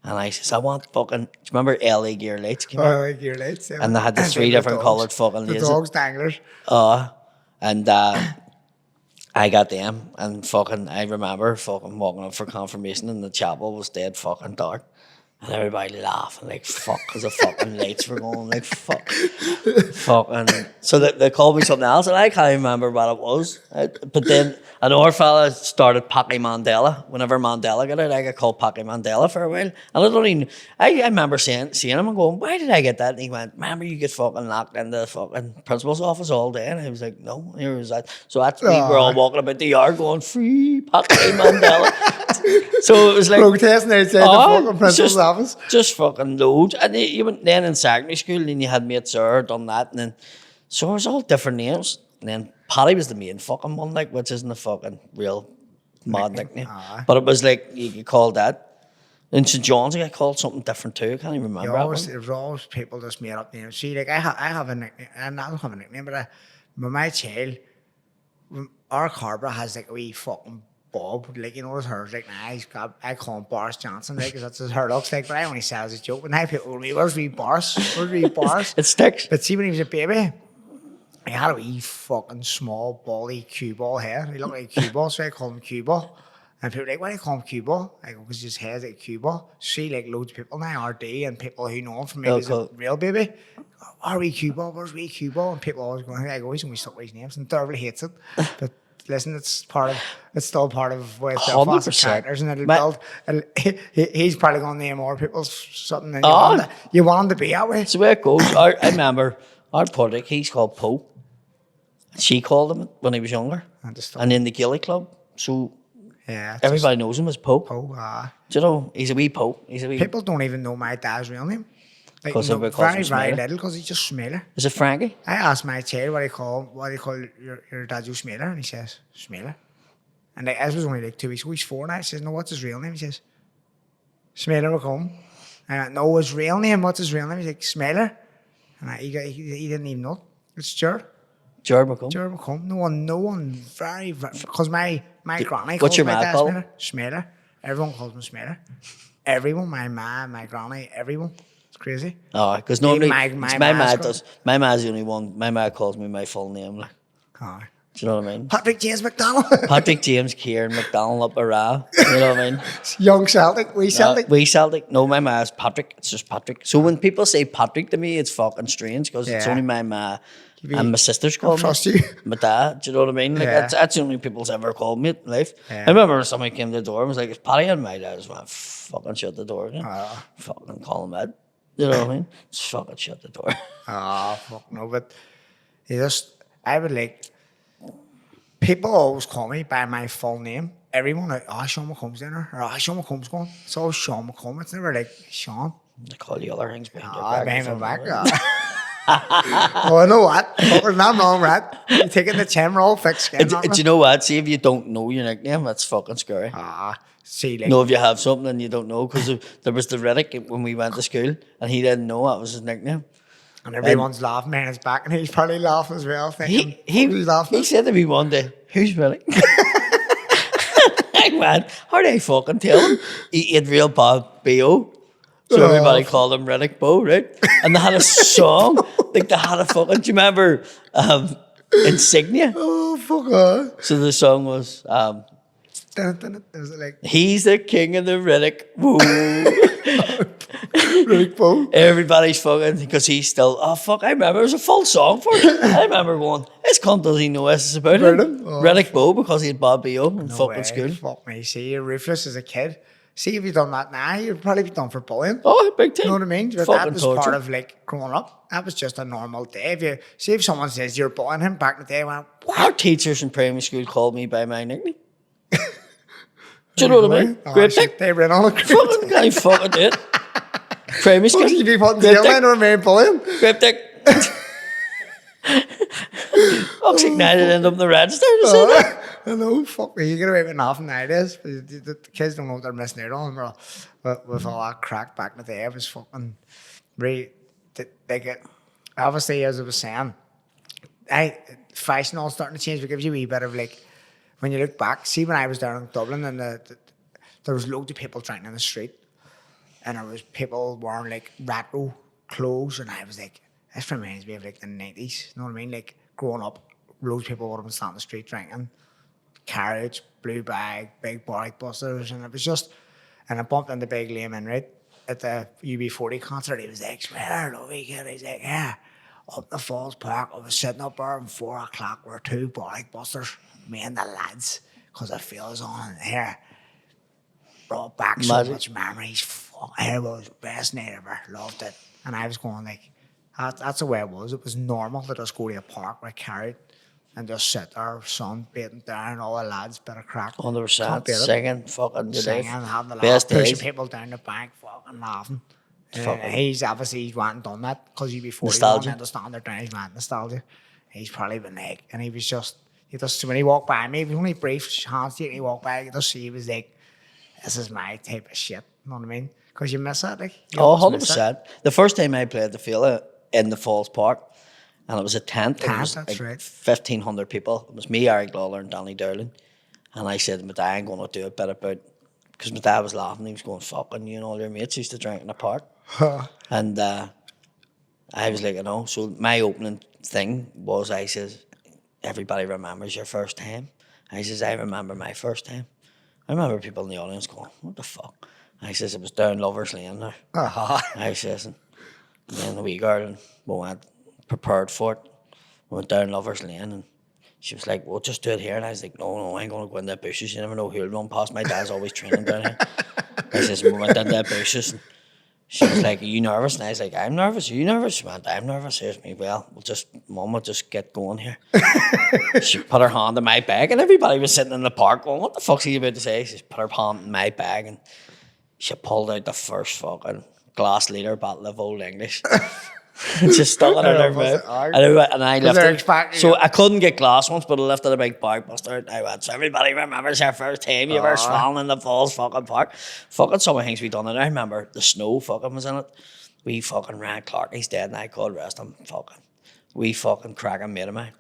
And I says, I want fucking. Do you remember LA Gear Lights? LA Gear Lights, yeah. And they had the 3 different coloured fucking the lasers. dogs danglers. And I got them, and fucking, I remember fucking walking up for confirmation, and the chapel was dead fucking dark. And everybody laughing like fuck, because the fucking lights were going like fuck. Fucking. So they called me something else, and I can't remember what it was. But then another fella started Packy Mandela. Whenever Mandela got out, I got called Packy Mandela for a while. And I don't even, I remember seeing him and going, why did I get that? And he went, remember you get fucking locked in the fucking principal's office all day? And I was like, no, here was that. So that's me, we're all walking about the yard going, free Packy Mandela. So it was like protesting outside the fucking principal's office. Just fucking loads. And you went then in secondary school, and then you had mates there, done that, and then so it was all different names. And then Paddy was the main fucking one, like, which isn't a fucking real mod nickname. But it was like you could call that. In St. John's, I got called something different too. I can't even remember. There was always people just made up names. See, like I have a nickname, and I don't have a nickname, but my child, our Carbra has like a wee fucking Bob, like, you know, his hair's like, I call him Boris Johnson, like, because that's his hair looks like, but I only say it as a joke. But now people go to me, where's wee Boris? Where's wee Boris? It sticks. But see, when he was a baby, he had a wee fucking small, bally cue ball hair. He looked like a cue ball, so I called him cue ball. And people were like, why do you call him cue ball? I go, because his hair's like cue ball. See, like, loads of people now, RD, and people who know him from maybe as a real baby. Are we cue ball? Where's wee cue ball? And people always going, I go, he's only stuck with his names, and Derville hates it. But listen, it's still part of West Belfast characters, and it'll build. He's probably going to name more people something. And you want him to be that way. It's the way it goes. I remember our Paddy, he's called Poe. She called him when he was younger, and in the Gilly Club. So yeah, everybody knows him as Poe. Poe, do you know he's a wee Poe? People don't even know my dad's real name. Like, very little, because he's just Smealer. Is it Frankie? I asked my child what do you call your dad, you Smealer? And he says, Smealer. And like, this was only like 2 weeks ago. He's 4 now. I says, no, what's his real name? He says, Smealer McComb. And I went, no, his real name, what's his real name? He's like, Smealer. And he didn't even know. It's Jared. Jared McComb. Jared McComb. No one, very, because my granny calls my dad Smealer. Smealer. Everyone calls him Smealer. Everyone, my ma, my granny, everyone. Crazy. Oh, because normally my ma's the only one. My ma calls me my full name. Like, do you know what I mean? Patrick James McDonnell. Patrick James Kieran McDonnell up around. You know what I mean? Young Celtic, wee Celtic. Wee Celtic. No, my ma's Patrick. It's just Patrick. So when people say Patrick to me, it's fucking strange, because it's only my ma and my sisters call me. Trust you. My dad. Do you know what I mean? Like that's the only people's ever called me in life. I remember when somebody came to the door and was like, "It's Paddy," and my dad just went, "Fucking shut the door." Fucking call him Ed. You know what I mean? Just fucking shut the door. Fuck no, but I would like, people always call me by my full name. Everyone like, Sean McComb's dinner, or Sean McComb's going. It's always Sean McComb. It's never like Sean. They call you other things behind your back. Behind my back. Oh, I know what. There's nothing wrong with that. You're taking the chin roll, fixed skin. Do you know what? See, if you don't know your nickname, that's fucking scary. See, like, if you have something and you don't know, because there was the Riddick when we went to school, and he didn't know that was his nickname. And everyone's laughing behind his back, and he's probably laughing as well. He said to me one day, "Who's Riddick?" Hey man, how do I fucking tell him? He ate real bad B.O. So everybody called him Riddick Bo, right? And they had a song, like they had a fucking, do you remember Insignia? Oh, fuck off. So the song was, was it like, he's the king of the Riddick. Woo. Riddick Bo. Everybody's fucking, because he's still, I remember, it was a full song for it. I remember going, this cunt doesn't even know this is about him. Riddick Bo, because he had bad B.O. in fucking school. Fuck me, see, you're ruthless as a kid. See, if you'd done that now, you'd probably be done for bullying. Oh, big time. You know what I mean? But that was part of like growing up. That was just a normal day. If someone says you're bullying him back in the day, I went, what? Our teachers in primary school called me by my nickname. Do you know what I mean? Great dick. They ran on it. Fucking I fucking did. Primary school. What, you be putting the line or me bullying? Great dick. Oxignated end up in the register. I know, fuck me, you get away with nothing nowadays. The kids don't know what they're missing out on. With all that crack back in the day, it was fucking they get obviously, as I was saying, fashion all starting to change, but gives you a wee bit of like, when you look back, see when I was down in Dublin and there was loads of people drinking in the street, and there was people wearing like retro clothes, and I was like, this reminds me of like the 90s, you know what I mean? Like growing up, loads of people would have been standing on the street drinking, carriage, blue bag, big bike busters, and it was just, and I bumped into Big Liam Enright at the UB40 concert. He was like, swear the weekend. He's like, yeah, up the Falls Park. I was sitting up there at 4 o'clock with 2 bike busters, me and the lads, because I feel it's on here. Brought back so much memories. Fuck, it was the best night ever. Loved it. And I was going like, that's the way it was. It was normal to just go to a park where I carried and just sit there, sun beating down, all the lads, bit of crack. 100%, singing, fucking singing, having the best laugh, pushing days. people down the bank, fucking laughing. He's obviously went and done that because you before Nostalgia. he understand their time, man, nostalgia. He's probably been like, and he was just, when he walked by me, it was only brief handshake, and he walked by, you just see he was like, this is my type of shit, you know what I mean? Because you miss it, like. 100%. The first time I played the Fela in the Falls Park, and it was a tent. It was that's like right. 1,500 people. It was me, Eric Lawler, and Danny Derlin. And I said to my dad, I'm going to do a bit about, because my dad was laughing. He was going, fucking, you and all your mates used to drink in the park. And I was like, So my opening thing was, I says, everybody remembers your first time. I says, I remember my first time. I remember people in the audience going, what the fuck? I says, it was down Lover's Lane there. I says, and then the wee girl, and we went prepared for it. We went down Lover's Lane, and she was like, well, just do it here. And I was like, no, I ain't going to go in the bushes. You never know who'll run past. My dad's always training down here. I says, we went in the bushes, and she was like, are you nervous? And I was like, I'm nervous. Are you nervous? She went, I'm nervous. Here's me. Well, Mum will just get going here. She put her hand in my bag, and everybody was sitting in the park going, what the fuck's he about to say? She put her hand in my bag, and she pulled out the first fucking glass liter bottle of Old English. Just stuck it in her mouth. And I lifted it. So I couldn't get glass ones, but I lifted a big bag buster. And I went, so everybody remembers our first time you ever swallowing in the Falls fucking park. Fucking some of the things we done. And I remember the snow fucking was in it. We fucking ran Clark. He's dead, and I called rest him. We fucking cracking mate of mine.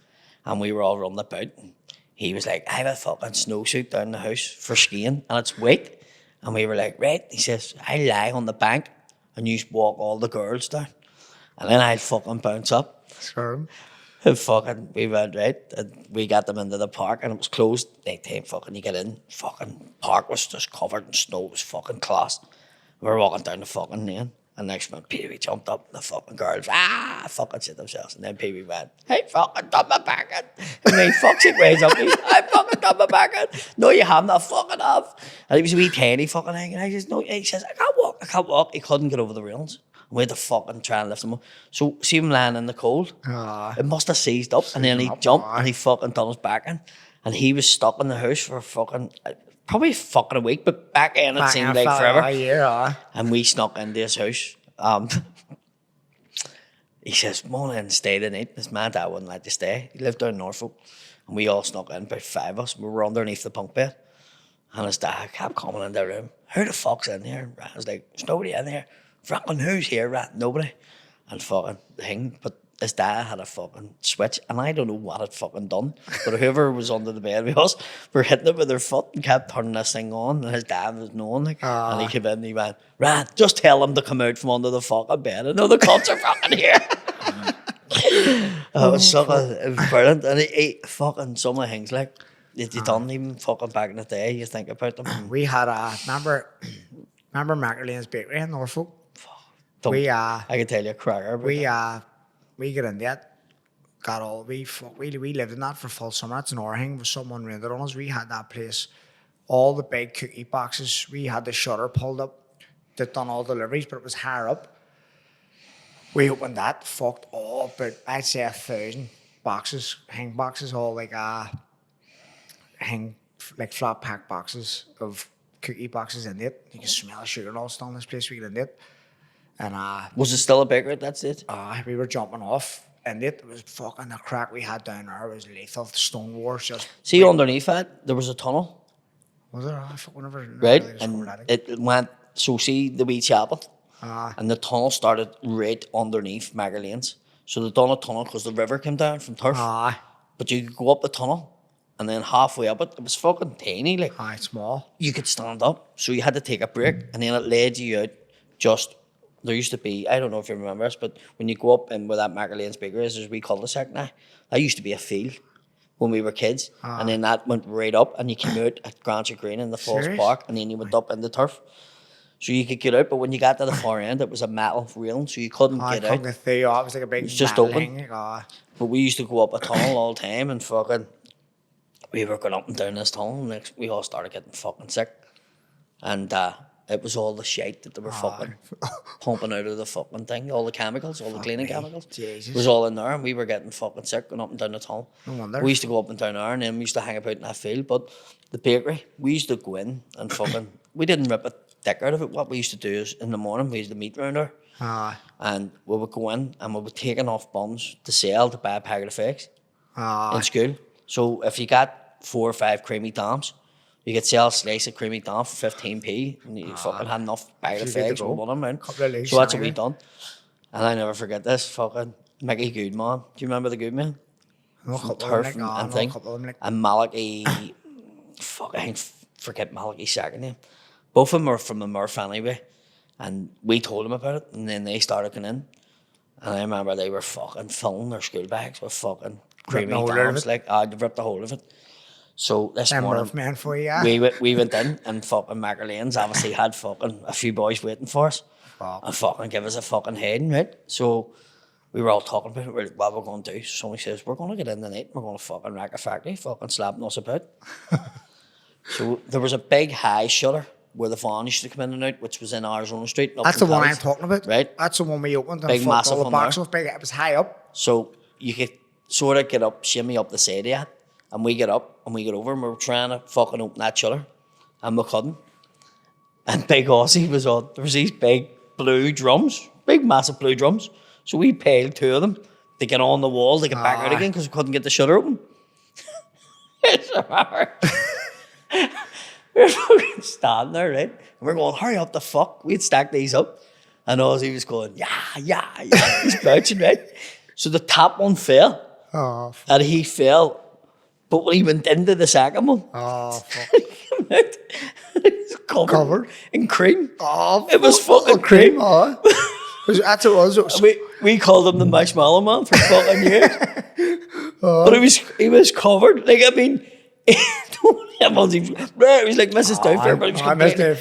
And we were all running about. And he was like, I have a fucking snowsuit down the house for skiing, and it's wet. And we were like, right. He says, I lie on the bank, and you walk all the girls down. And then I'd fucking bounce up. Sure. And we went, right, and we got them into the park, and it was closed. Night time, fucking, you get in, fucking park was just covered in snow. It was fucking class. We were walking down the fucking lane, and next minute, Pee-wee jumped up, and the fucking girls, fucking shit themselves. And then Pee-wee went, hey, fucking done my back in. And then he fucks it ways up. I fucking done my back in. No, you haven't, I fucking have. And he was a wee tiny fucking thing, and I just, no, he says, I can't walk. He couldn't get over the railings. We had to fucking try and lift him up. So, see him lying in the cold? It must have seized up, and then he jumped, and he fucking done his back in. And he was stuck in the house for fucking, probably fucking a week, but back in it seemed like forever. And we snuck into his house. He says, come on in and stay the night. His man dad wouldn't let you stay. He lived down in Norfolk. And we all snuck in, about 5 of us. We were underneath the bunk bed. And his dad kept coming in the room. Who the fuck's in here? I was like, there's nobody in here. Fucking who's here, rat? Nobody. And fucking thing. But his dad had a fucking switch, and I don't know what it fucking done. But whoever was under the bed with us were hitting it with their foot and kept turning this thing on. And his dad was knowing, like, and he came in and he went, rat, just tell him to come out from under the fucking bed. I know the cops are fucking here. It was brilliant. And he fucking some of the things like you done even fucking back in the day. You think about them. We had remember McComb bakery in Norfolk. I can tell you a cracker. We got in that. We lived in that for full summer. It's an Orhing with someone rented on us. We had that place, all the big cookie boxes. We had the shutter pulled up. They'd done all deliveries, but it was higher up. We opened that, fucked all about, I'd say 1,000 boxes, hang boxes, all like flat pack boxes of cookie boxes in it. You can smell sugar and all stuff in this place. We get in it. And was it still a bakery at that stage? We were jumping off, and it was fucking the crack we had down there was lethal. The stone wars just. See, underneath that there was a tunnel. Was there? Never right, really and it went. So see the wee chapel, and the tunnel started right underneath Magger Lanes. So they done a tunnel because the river came down from turf. But you could go up the tunnel, and then halfway up it was fucking tiny. Like, small. You could stand up, so you had to take a break, and then it led you out just. There used to be, I don't know if you remember this, but when you go up and where that Lane's bakeries, there's a wee cul-de-sac now. That used to be a field when we were kids. And then that went right up and you came out at Grancher Green in the Falls Park and then you went up in the turf. So you could get out, but when you got to the far end, it was a metal railing, so you couldn't get out. It was like a big, it was just open. But we used to go up a tunnel all the time and fucking, we were going up and down this tunnel and we all started getting fucking sick. And it was all the shite that they were fucking pumping out of the fucking thing, all the chemicals, all the cleaning chemicals. Jesus. It was all in there and we were getting fucking sick going up and down the tunnel. No wonder. We used to go up and down there and then we used to hang about in that field. But the bakery, we used to go in and fucking, we didn't rip a dick out of it. What we used to do is in the morning, we used to meet round there. And we would go in and we would take enough buns to sell to buy a packet of fakes in school. So if you got 4 or 5 creamy dams, you could sell a slice of creamy dam for 15p and you fucking had enough bag of fakes for one amount. So that's what we done. And I never forget this, fucking Mickey Goodman. Do you remember the Goodman? From Turf and thing. And Malachi, fuck, I forget Malachi's second name. Both of them are from the Murph anyway. And we told them about it and then they started coming in. And I remember they were fucking filling their school bags with fucking creamy dams. Like, they ripped the whole of it. So this morning, man for you, we went in and fucking Lane's obviously had fucking a few boys waiting for us and fucking give us a fucking heading, right? So we were all talking about it, we're like, what we're going to do. So somebody says, we're going to get in the night, we're going to fucking wreck a factory, fucking slapping us about. So there was a big high shutter where the van used to come in and out, which was in Arizona Street. That's the one I'm talking about. Right? That's the one we opened. Big, massive all the boxes big. It was high up. So you could sort of get up, shimmy up the side of it. And we get up and we get over and we were trying to fucking open that shutter. And we couldn't. And Big Aussie was on. There was these big blue drums. Big massive blue drums. So we paid 2 of them to get on the wall to get back out again because we couldn't get the shutter open. We're fucking standing there, right? And we're going, hurry up the fuck. We'd stack these up. And Aussie was going, yeah. He's crouching, right? So the top one fell. And he fell. But when he went into the second one, fuck. He was covered in cream. It was fucking cream. That's what it was. We called him the Marshmallow Man for fucking years. But he was covered. Like, I mean, it was like Mrs. Doubtfire, but it was and the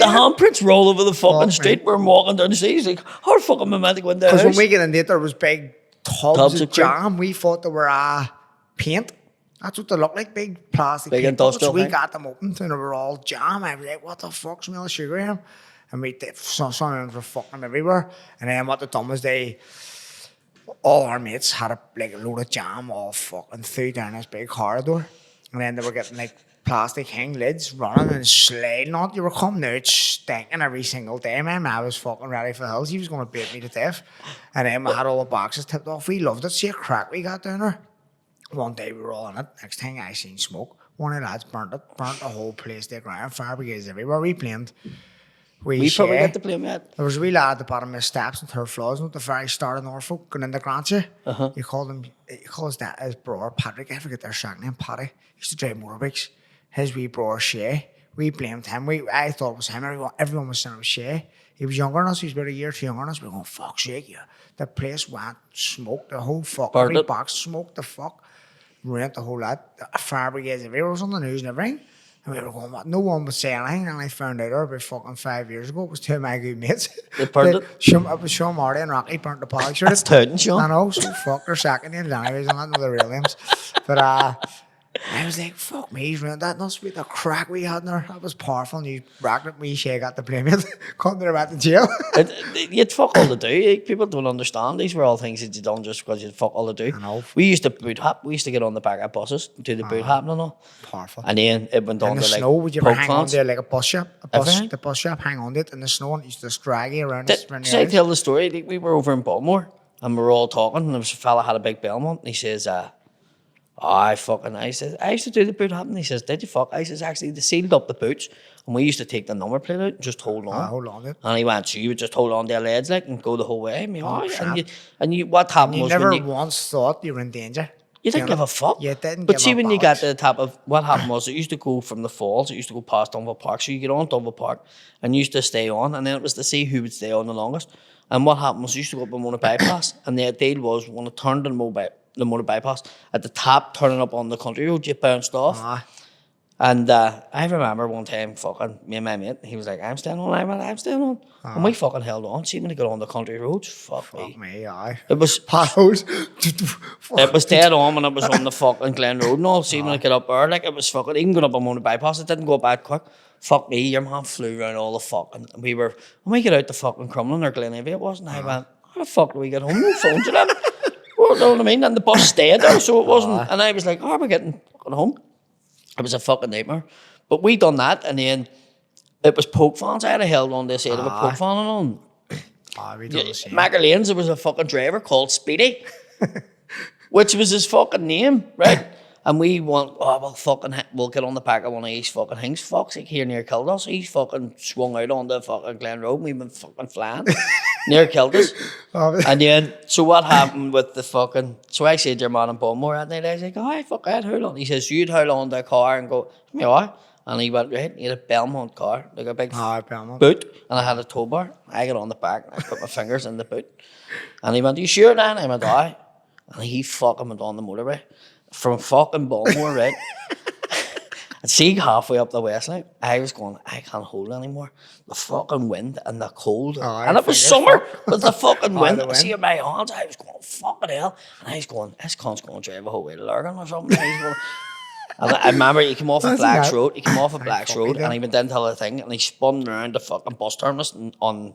handprints roll over the fucking street. We're walking down the street. He's like, how fucking am I to go in there? Because when we get in there was big tubs of jam. We thought they were paint. That's what they look like, big plastic big paint. Industrial So we got them opened and they were all jam. I was like, what the fuck, smell of sugar here? And we did, some of them were fucking everywhere. And then what they done was all our mates had a load of jam all fucking through down this big corridor. And then they were getting like plastic hang lids running and sliding on. You were coming out stinking every single day, man. I was fucking ready for the hills. He was going to beat me to death. And then we had all the boxes tipped off. We loved it. See a crack we got down there. One day we were all in it. Next thing I seen smoke. One of the lads burnt the whole place to the ground. Fire brigades everywhere. We blamed. We probably get to blame yet. There was a wee lad at the bottom of the steps and turf floors at the very start of Norfolk going into Grancher. He calls that his brother Patrick. I forget their second name, Paddy. He used to drive motorbikes. His wee brother Shay. We blamed him. I thought it was him. Everyone was saying it was Shay. He was younger than us. He was about a year or 2 younger than us. We were going, fuck's sake, yeah. The place went smoked. The whole fuck. Every box smoked the fuck. Ruined the whole lot. Fire brigades everywhere. It was on the news and everything. And we were going, what? No one was saying anything. And I found out about fucking 5 years ago. It was 2 of my good mates. They burned it? It was Sean Marty and Rocky burnt the polish. That's touting, Sean. I know. So fuck their second names anyways. I don't know the real names. But I was like, fuck me, he's ruined that. Must be the crack we had in there. That was powerful. And you bracket me, Shay got the blame it. Couldn't there back to jail. You'd fuck all to do. People don't understand. These were all things that you done just because you'd fuck all to do. I know. We used to boot hop. We used to get on the back of buses, do the boot hopping and all. Powerful. And then it went on to like snow, would you ever hang fans. on there like a bus shop? The bus shop, hang on to it in the snow and it used to drag you around. Should I tell the story? We were over in Baltimore and we were all talking and there was a fella had a big Belmont and he says, I said, I used to do the boot hopping. He says, did you fuck? I says, actually, they sealed up the boots and we used to take the number plate out and just hold on. Hold on. And he went, so you would just hold on to their legs like and go the whole way. I mean, what happened you was never once thought you were in danger. You didn't give a fuck. You didn't But see, when you got bollocks. to the top of, what happened was it used to go from the falls, it used to go past Dunville Park. So you get on Dunville Park and you used to stay on, and then it was to see who would stay on the longest. And what happened was you used to go up a motor bypass, and the deal was when it turned the motor bypass, at the top, turning up on the country road, you bounced off. And I remember one time fucking me and my mate, he was like, I'm staying on, I'm staying on. And we fucking held on. See, when he got on the country roads, fuck me, aye. It was potholes. It was dead on when it was on the fucking Glen Road and all. See, when I got up there, like it was fucking, even going up a motor bypass, it didn't go bad quick. Fuck me, your man flew around all the fucking, and when we get out the fucking Crumlin or Glenavy it wasn't, I went, how the fuck do we get home? No phone to them. Well, you know what I mean? And the bus stayed there, so it wasn't, and I was like, how are we getting fucking home? It was a fucking nightmare. But we done that, and then it was poke fans. I had held on to the side of a poke fan on. We done the same. Macker Lanes, there was a fucking driver called Speedy, which was his fucking name, right? And we went, we'll get on the back of one of these fucking things. Fuck's sake, here near killed us. He's fucking swung out on the fucking Glen Road, and we've been fucking flying. Near killed us. And then, so what happened with the fucking, so I said your man in Balmore that night, I was like, oh, fuck, I'd hold on. He says, you'd hold on to a car and go, me what? And he went, right, he had a Belmont car, like a big boot, and I had a tow bar. I got on the back, and I put my fingers in the boot. And he went, are you sure, Dan? I went, aye. And he fucking went on the motorway from fucking Balmore, right? And see, halfway up the west line, I was going, I can't hold anymore. The fucking wind and the cold. And it was summer, but the fucking wind. I see in my hands, I was going, fucking hell. And I was going, this cunt's going to drive a whole way to Lurgan or something. And I remember he came off a Black's Road. He came off a Black's Road and he went into the thing and he spun around the fucking bus terminus on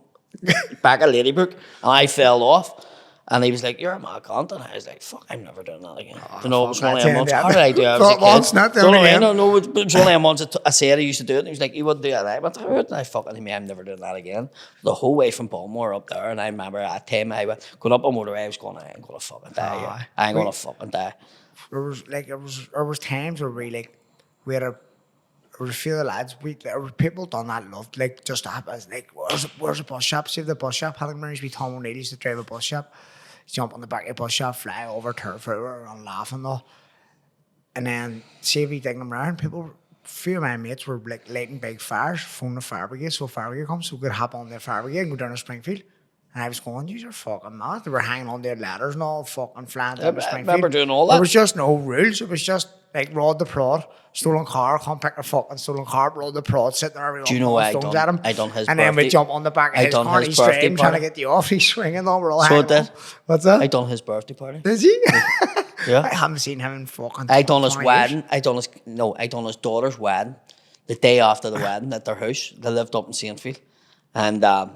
back of Ladybrook. And I fell off. And he was like, you're a mad cunt. And I was like, fuck, I'm never doing that again. You know, it was one of them months. How did I do it? I was a kid. Once, not doing it again. No, it was one of them months I said I used to do it. And he was like, you wouldn't do it. And I went, how would I fucking him? I'm never doing that again. The whole way from Balmore up there. And I remember at the time I went, going up a motorway, I was going, I ain't going to fucking die here. I ain't going to fucking die. There was times where we had a few of the lads, there were people done that loved, like, just up as, like, where's the bus shop? See if the bus shop had used to be Tom O'Neill used to drive a bus shop. Jump on the back of the bus shop, fly over turf everywhere and laughing though. And then see if we dig them around. A few of my mates were like lighting big fires, phoning the fire brigade, so fire brigade comes, so we could hop on the fire brigade and go down to Springfield. And I was going, you're fucking mad. They were hanging on their ladders and all, fucking flying down to Springfield. I remember doing all that. There was just no rules. It was just like Rod the Prod, stolen car, come pick a fucking stolen car, Rod the Prod sitting there, everyone do you know throwing stones at him. I done his and birthday. then we jump on the back of his car, he's driving, trying to get you off, he's swinging on, we're all hanging on. What's that? I done his birthday party. Is he? Yeah. I haven't seen him in fucking I done his 20 wedding. years. I done his daughter's wedding. The day after the wedding at their house. They lived up in Saintfield. And I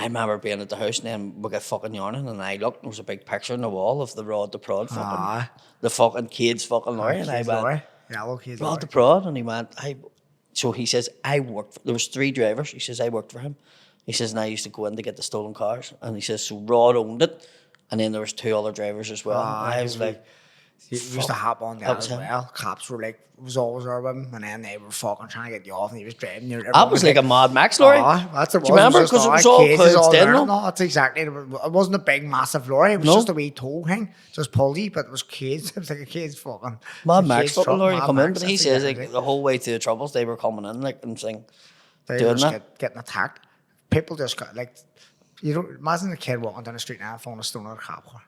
remember being at the house and then we got fucking yarning and I looked and there was a big picture on the wall of the Rod the Prod fucking, the fucking kids fucking lorry. And I went, Rod the Prod. And he went, so he says, there was 3 drivers. He says, I worked for him. He says, and I used to go in to get the stolen cars. And he says, so Rod owned it. And then there was 2 other drivers as well. And I was like, we used to hop on that as well. Cops were like, was always there with him, and then they were fucking trying to get you off, and he was driving. That was like a Mad Max lorry. That's it. Do you remember? Because it was all clouds down. No, that's exactly. It wasn't a big, massive lorry. It was just a wee tow thing, just pulley, but it was kids. It was like a kid's fucking Mad Max fucking lorry come in, but he says like the whole way through the Troubles they were coming in like and saying, they were just getting attacked. People just got like, you don't imagine a kid walking down the street now and throwing a stone at a cop car.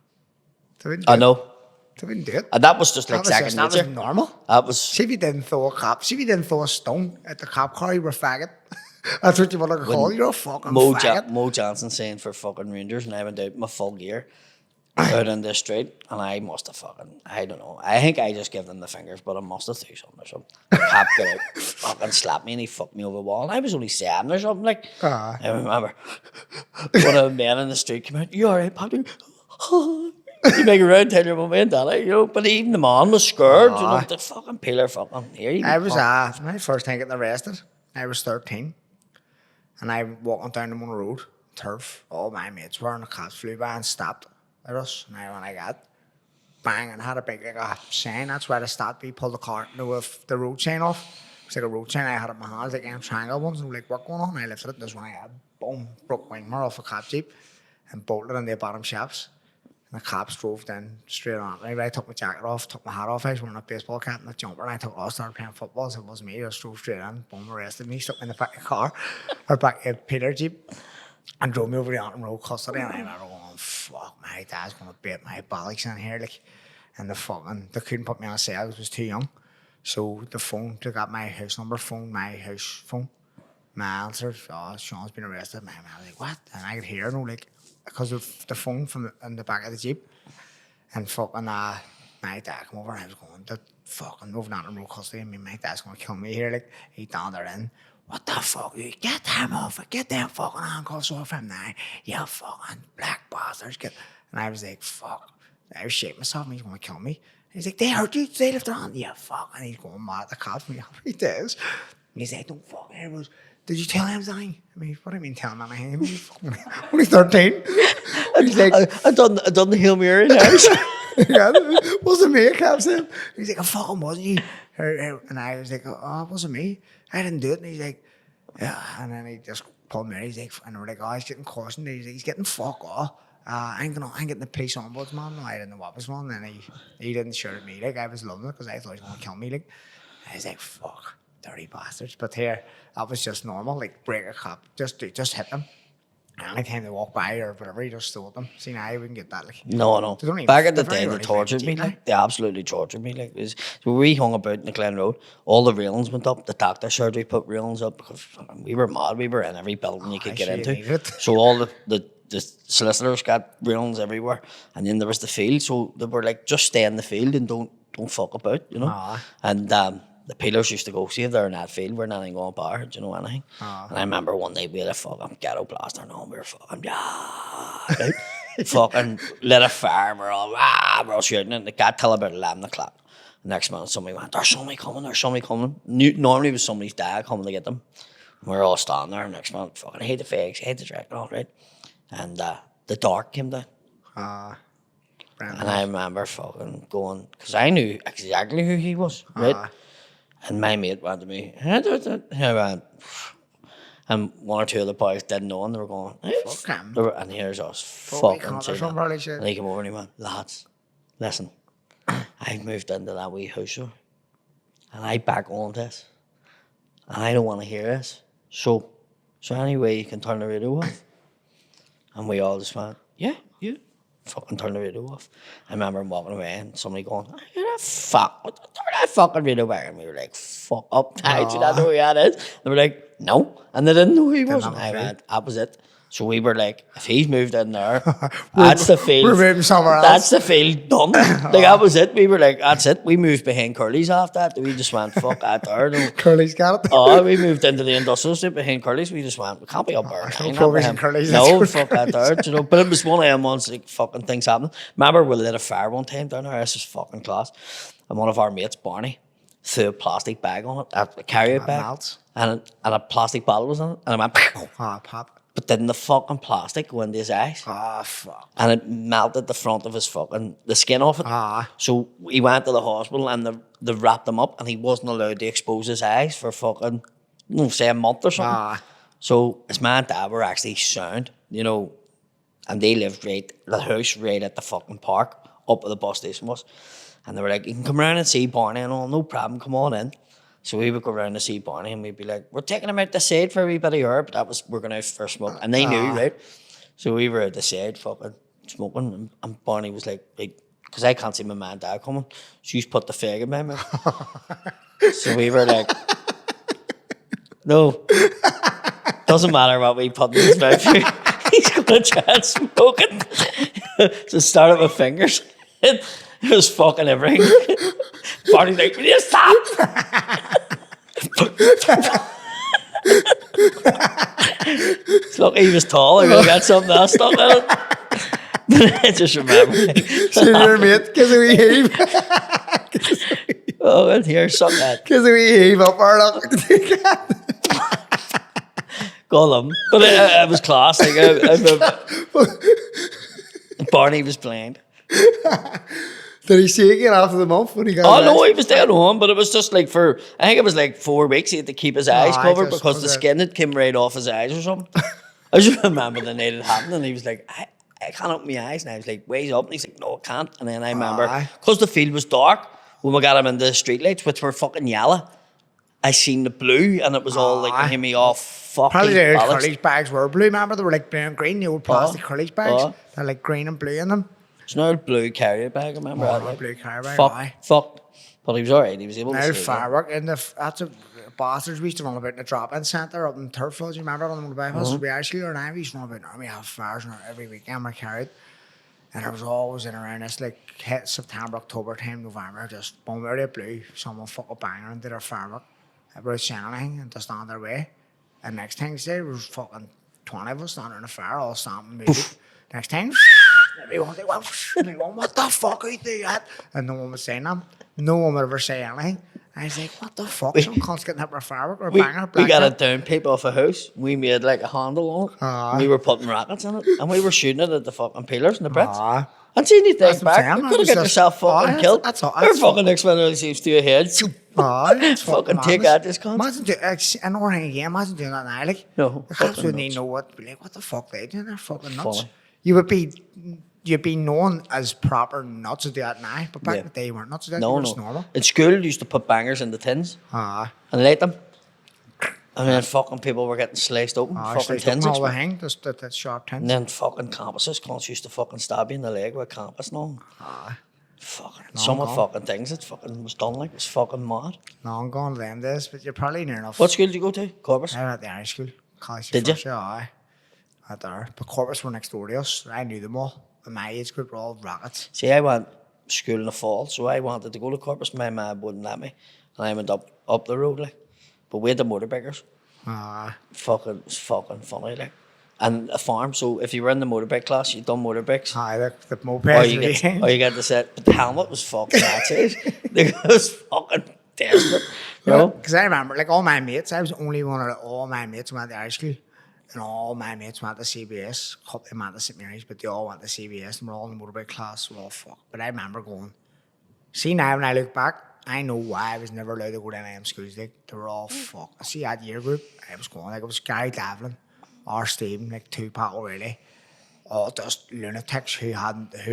I know. They wouldn't do it. And that was just like second nature. That was normal. That was. See if you didn't throw a stone at the cop car, you were a faggot. That's what you want to call. You're a fucking faggot. Mo Johnson saying for fucking Rangers, and I went out my full gear out in the street, and I must have fucking, I don't know. I think I just gave them the fingers, but I must have threw something or something. The cop got out, fucking slapped me, and he fucked me over the wall. And I was only 7 or something. Like, I remember one of the men in the street came out. You all right, Paddy? You make a round, tell your mum and daddy, you know. But even the man was scared, you know. The fucking peeler fucking here. I was my first time getting arrested. I was 13, and I walking down the Monroe Road, turf. All my mates were, and the cops flew by and stopped at us. And I when I got, bang, and had a big like a sign. That's where the start be. Pulled the car, the road sign off. It's like a road sign. I had it in my hands, like triangle ones, and I'm like, what going on? And I lifted it, and this one I had, boom, broke my mirror off a cab jeep, and bolted in the bottom shafts. And the cops drove down straight on. I took my jacket off, took my hat off. I was wearing a baseball cap and a jumper, and I took off, started playing football. So it wasn't me. I just drove straight in, boom, arrested me, stuck me in the back of the car, or back of Peter Jeep, and drove me over the Antrim Road custody. And I remember going, fuck, my dad's going to beat my bollocks in here. Like, and they couldn't put me on a cell because I was too young. So the phone, they got my house number, phone, my house phone. My answer, Sean's been arrested. My man was like, what? And I could hear, like, because of the phone from in the back of the Jeep. And fucking, my dad come over and I was going, the fucking moving on the road custody. I mean, my dad's going to kill me here. Like, he down there in, what the fuck? You get them off. Get them fucking handcuffs off him now. You fucking black bastards. And I was like, fuck. I was shaking myself and he's going to kill me. He's like, they hurt you. They left their hand. Yeah, fuck. And he's going mad. The cops me up. He does. And he's like, don't fucking hear us. Did you tell him anything? I mean, what do you mean tell him anything? I mean, only 13. He's like, I done the Hail Mary in house. Yeah, it wasn't me, a cop said. He's like, I fucking wasn't you. And I was like, oh, it wasn't me. I didn't do it. And he's like, yeah. And then he just pulled me. He's like, and we're like, oh, he's getting cautioned. He's like, he's getting fuck off. I ain't getting the police ombudsman. No, I didn't know what was wrong. And he didn't shout at me. Like, I was loving it because I thought he was going to kill me. Like, I was like, fuck, dirty bastards. But here, that was just normal. Like, break a cop, just hit them. Anytime they walk by or whatever, he just stole them. See, now I wouldn't get that. Like, no. Back in the day, they tortured me. Like, they absolutely tortured me. Like, so we hung about in the Glen Road. All the railings went up. The doctor surgery put railings up because we were mad. We were in every building you could get into. So all the solicitors got railings everywhere, and then there was the field. So they were like, just stay in the field and don't fuck about, you know. And the peelers used to go, see if they're in that field, we're not even going bar, do you know anything? And I remember one day we had a fucking ghetto blaster and we were fucking, right? Fucking lit a fire and we're all shooting and it got till about 11 o'clock. The next minute somebody went, there's somebody coming. Normally it was somebody's dad coming to get them. We were all standing there, and next minute, fucking, I hate the fakes, I hate the track, all right? And the dark came down. And I remember fucking going, because I knew exactly who he was, right? And my mate went to me, and one or two of the boys didn't know, and they were going, fuck him. And here's us fucking saying that. And he came over and he went, lads, listen, I've moved into that wee house, and I back on this, and I don't want to hear this. So anyway, you can turn the radio off. And we all just went, yeah. Fucking turn the radio off. I remember him walking away and somebody going, turn that fucking radio back. And we were like, fuck up, do you not know who that is? They were like, no. And they didn't know who he was. And I went, that was it. So we were like, if he's moved in there, that's the field. We're moving somewhere else. That's the field done. Like, that was it. We were like, that's it. We moved behind Curly's after that. We just went, fuck that there. No. Curly's got it. We moved into the industrial estate behind Curly's. We just went, we can't be up there. Curly's. No, fuck that there. You know, but it was one of them ones, like, fucking things happening. Remember, we lit a fire one time down there. This was fucking class. And one of our mates, Barney, threw a plastic bag on it, a carrier bag. And a plastic bottle was on it. And I went, pop. But didn't the fucking plastic go into his eyes? Fuck. And it melted the front of his fucking, the skin off it. So he went to the hospital and they wrapped him up and he wasn't allowed to expose his eyes for fucking, say a month or something. So his mum and dad were actually sound, you know, and they lived the house right at the fucking park, up where the bus station was. And they were like, you can come around and see Barney and all, no problem, come on in. So we would go around to see Barney and we'd be like, we're taking him out the side for a wee bit of air, but we're going out for a smoke. And they knew, right? So we were out the side fucking smoking and Barney was like, because I can't see my man and dad coming. So he's put the fag in my mouth. So we were like, no, doesn't matter what we put in his mouth. He's going to try and smoke it. So started with fingers. It was fucking everything. Barney's like, will you stop? Look, he was tall. I could have got something else stuck in it. But I just remember. So your mate, gives a wee heave. Oh, and here's something. Gives a wee heave up our luck. Call him. But it was class. Like, Barney was blind. Did he see again after the month when he got? Oh no, he was dead on, but it was just like I think it was like 4 weeks. He had to keep his eyes covered because the skin had come right off his eyes or something. I just remember the night it happened, and he was like, I can't open my eyes, and I was like, ways up, and he's like, no, I can't. And then I remember because the field was dark when we got him into the streetlights, which were fucking yellow. I seen the blue, and it was all like hit me off. Fucking probably the curlies bags were blue. Remember they were like blue and green, the old plastic curlies bags. They're like green and blue in them. It's no blue carrier bag. I remember that. Like, blue carrier bag. Fucked. But he was alright. He was able to. Now firework in the that's a bastards. We used to run about in the drop-in centre up in Turfield. You remember on the bypass? We actually or now we used to run about. We have fires every weekend. We carried, and it was always in around this like hit September, October time, November. Just boom out of blue. Someone fuck a banger and did their firework. Everybody saying anything and just on their way. And next thing there was fucking 20 of us standing in a fire, all stamping music. Next thing, everyone what the fuck are you doing that? And no one was saying that. No one would ever say anything. I was like, what the fuck? Some cunt's getting hit with a firework or a banger. We got a downpipe off a house. We made like a handle on it. We were putting rockets in it. And we were shooting it at the fucking pillars and the bricks. And see anything back, you could have got yourself fucking killed. That's fucking next one really seems to your head. Fucking take out this cunt. Imagine doing another thing again. Imagine doing that now. Like, no, the cops wouldn't even know what. Be like, what the fuck they doing? They're fucking nuts. You'd be known as proper nuts to do that now, but back in the day you weren't nuts to do that. No, no. Normal. In school, you used to put bangers in the tins and light them. And then fucking people were getting sliced open. Fucking tins. All the hang, that sharp tins. And then fucking campuses, cunts used to fucking stab you in the leg with a campus and all. Fucking some of fucking things that fucking was done like was fucking mad. Long gone them days, but you're probably near enough. What school did you go to? Corpus? I went at the Irish school. Did you? Yeah, aye. At there. But Corpus were next door to us. I knew them all. In my age group were all rockets. See, I went to school in the fall, so I wanted to go to Corpus. My mum wouldn't let me. And I went up the road like. But we had the motorbikers. It was fucking funny like. And a farm, so if you were in the motorbike class, you'd done motorbikes. The mopeds. Or you get the set, but the helmet was fucking that. It was fucking desperate. You know? Because I remember, like all my mates, I was the only one of all my mates who went to Irish school. And all my mates went to CBS. A couple of them went to St Mary's, but they all went to CBS and we're all in the motorbike class. We're all fucked. But I remember going, see now when I look back, I know why I was never allowed to go to any of them schools. Like, they were all fucked. See that year group, I was going, like it was Gary Davlin, or Stephen, like Tupac O'Reilly, all just lunatics who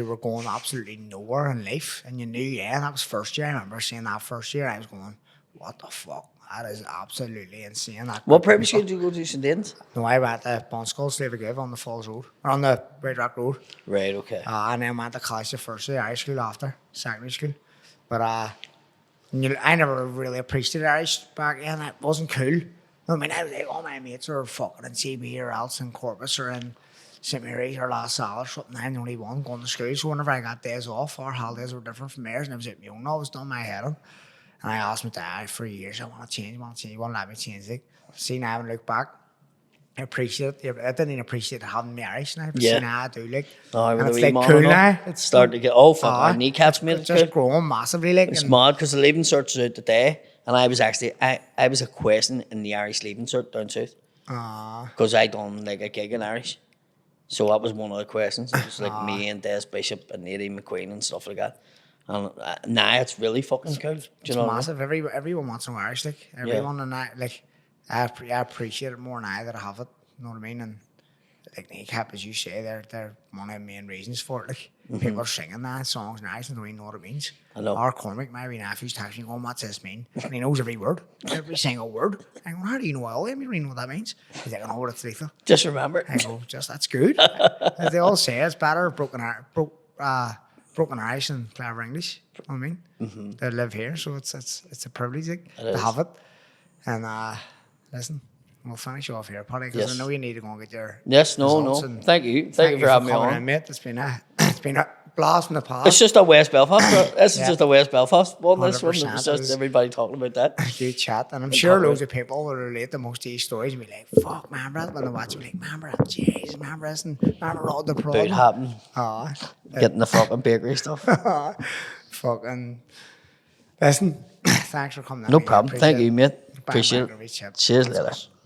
were going absolutely nowhere in life. And you knew, that was first year. I remember seeing that first year. I was going, what the fuck? That is absolutely insane. What primary school did you go to, St Danes? No, I went to Bunskull, Slave Give on the Falls Road, or on the Red Rock Road. Right, okay. And then went to college the first year, Irish school after, secondary school. But I never really appreciated Irish back then. It wasn't cool. I mean, I was like, all my mates are fucking in CB or else in Corpus or in St Mary's or La Salle or something. I'm the only one going to school. So whenever I got days off, our holidays were different from theirs, and I was like, I was done my head on. And I asked my dad for years, I want to change, he won't let me change it. See now when I look back, I appreciate it. I didn't even appreciate having me Irish now, but see now I do like. And it's like cool now. It's starting to get, our kneecaps made it's just growing massively like. It's mad because the leaving cert was out today, and I was actually, I was a question in the Irish leaving cert down south. Because I done like a gig in Irish. So that was one of the questions. It was like me and Des Bishop and Eddie McQueen and stuff like that. And now it's really fucking cool. It's massive. Everyone wants to know Irish, like everyone, and I appreciate it more now that I have it. You know what I mean? And like kneecap, as you say, they're one of the main reasons for it. Like people are singing that songs in Irish and don't even know what it means. I know. Our Cormac, my wee nephew's texting me going, "What's this mean?" And he knows every word, every single word. I go, "How do you know all of them? You don't even know what that means." He's like, "I know what it's lethal." Just remember. I go, "That's good." As they all say, it's better broken Irish and clever English. You know what I mean? They live here, so it's a privilege to have it. And listen, we'll finish off here, Paddy, because I know you need to go and get your results. Thank you for having me on, mate. It's been a blast from the past. It's just a West Belfast. This is just a West Belfast one. This one was just everybody talking about that. Good chat, and I'm sure loads of people will relate to most of these stories and be like, "Fuck, remember that?" When they watch, be like, "Remember that? Jeez, remember this?" And remember all the problem. Happened. Getting the fucking bakery stuff. Fucking listen. Thanks for coming. No problem. Thank you, mate. Appreciate it. Cheers later.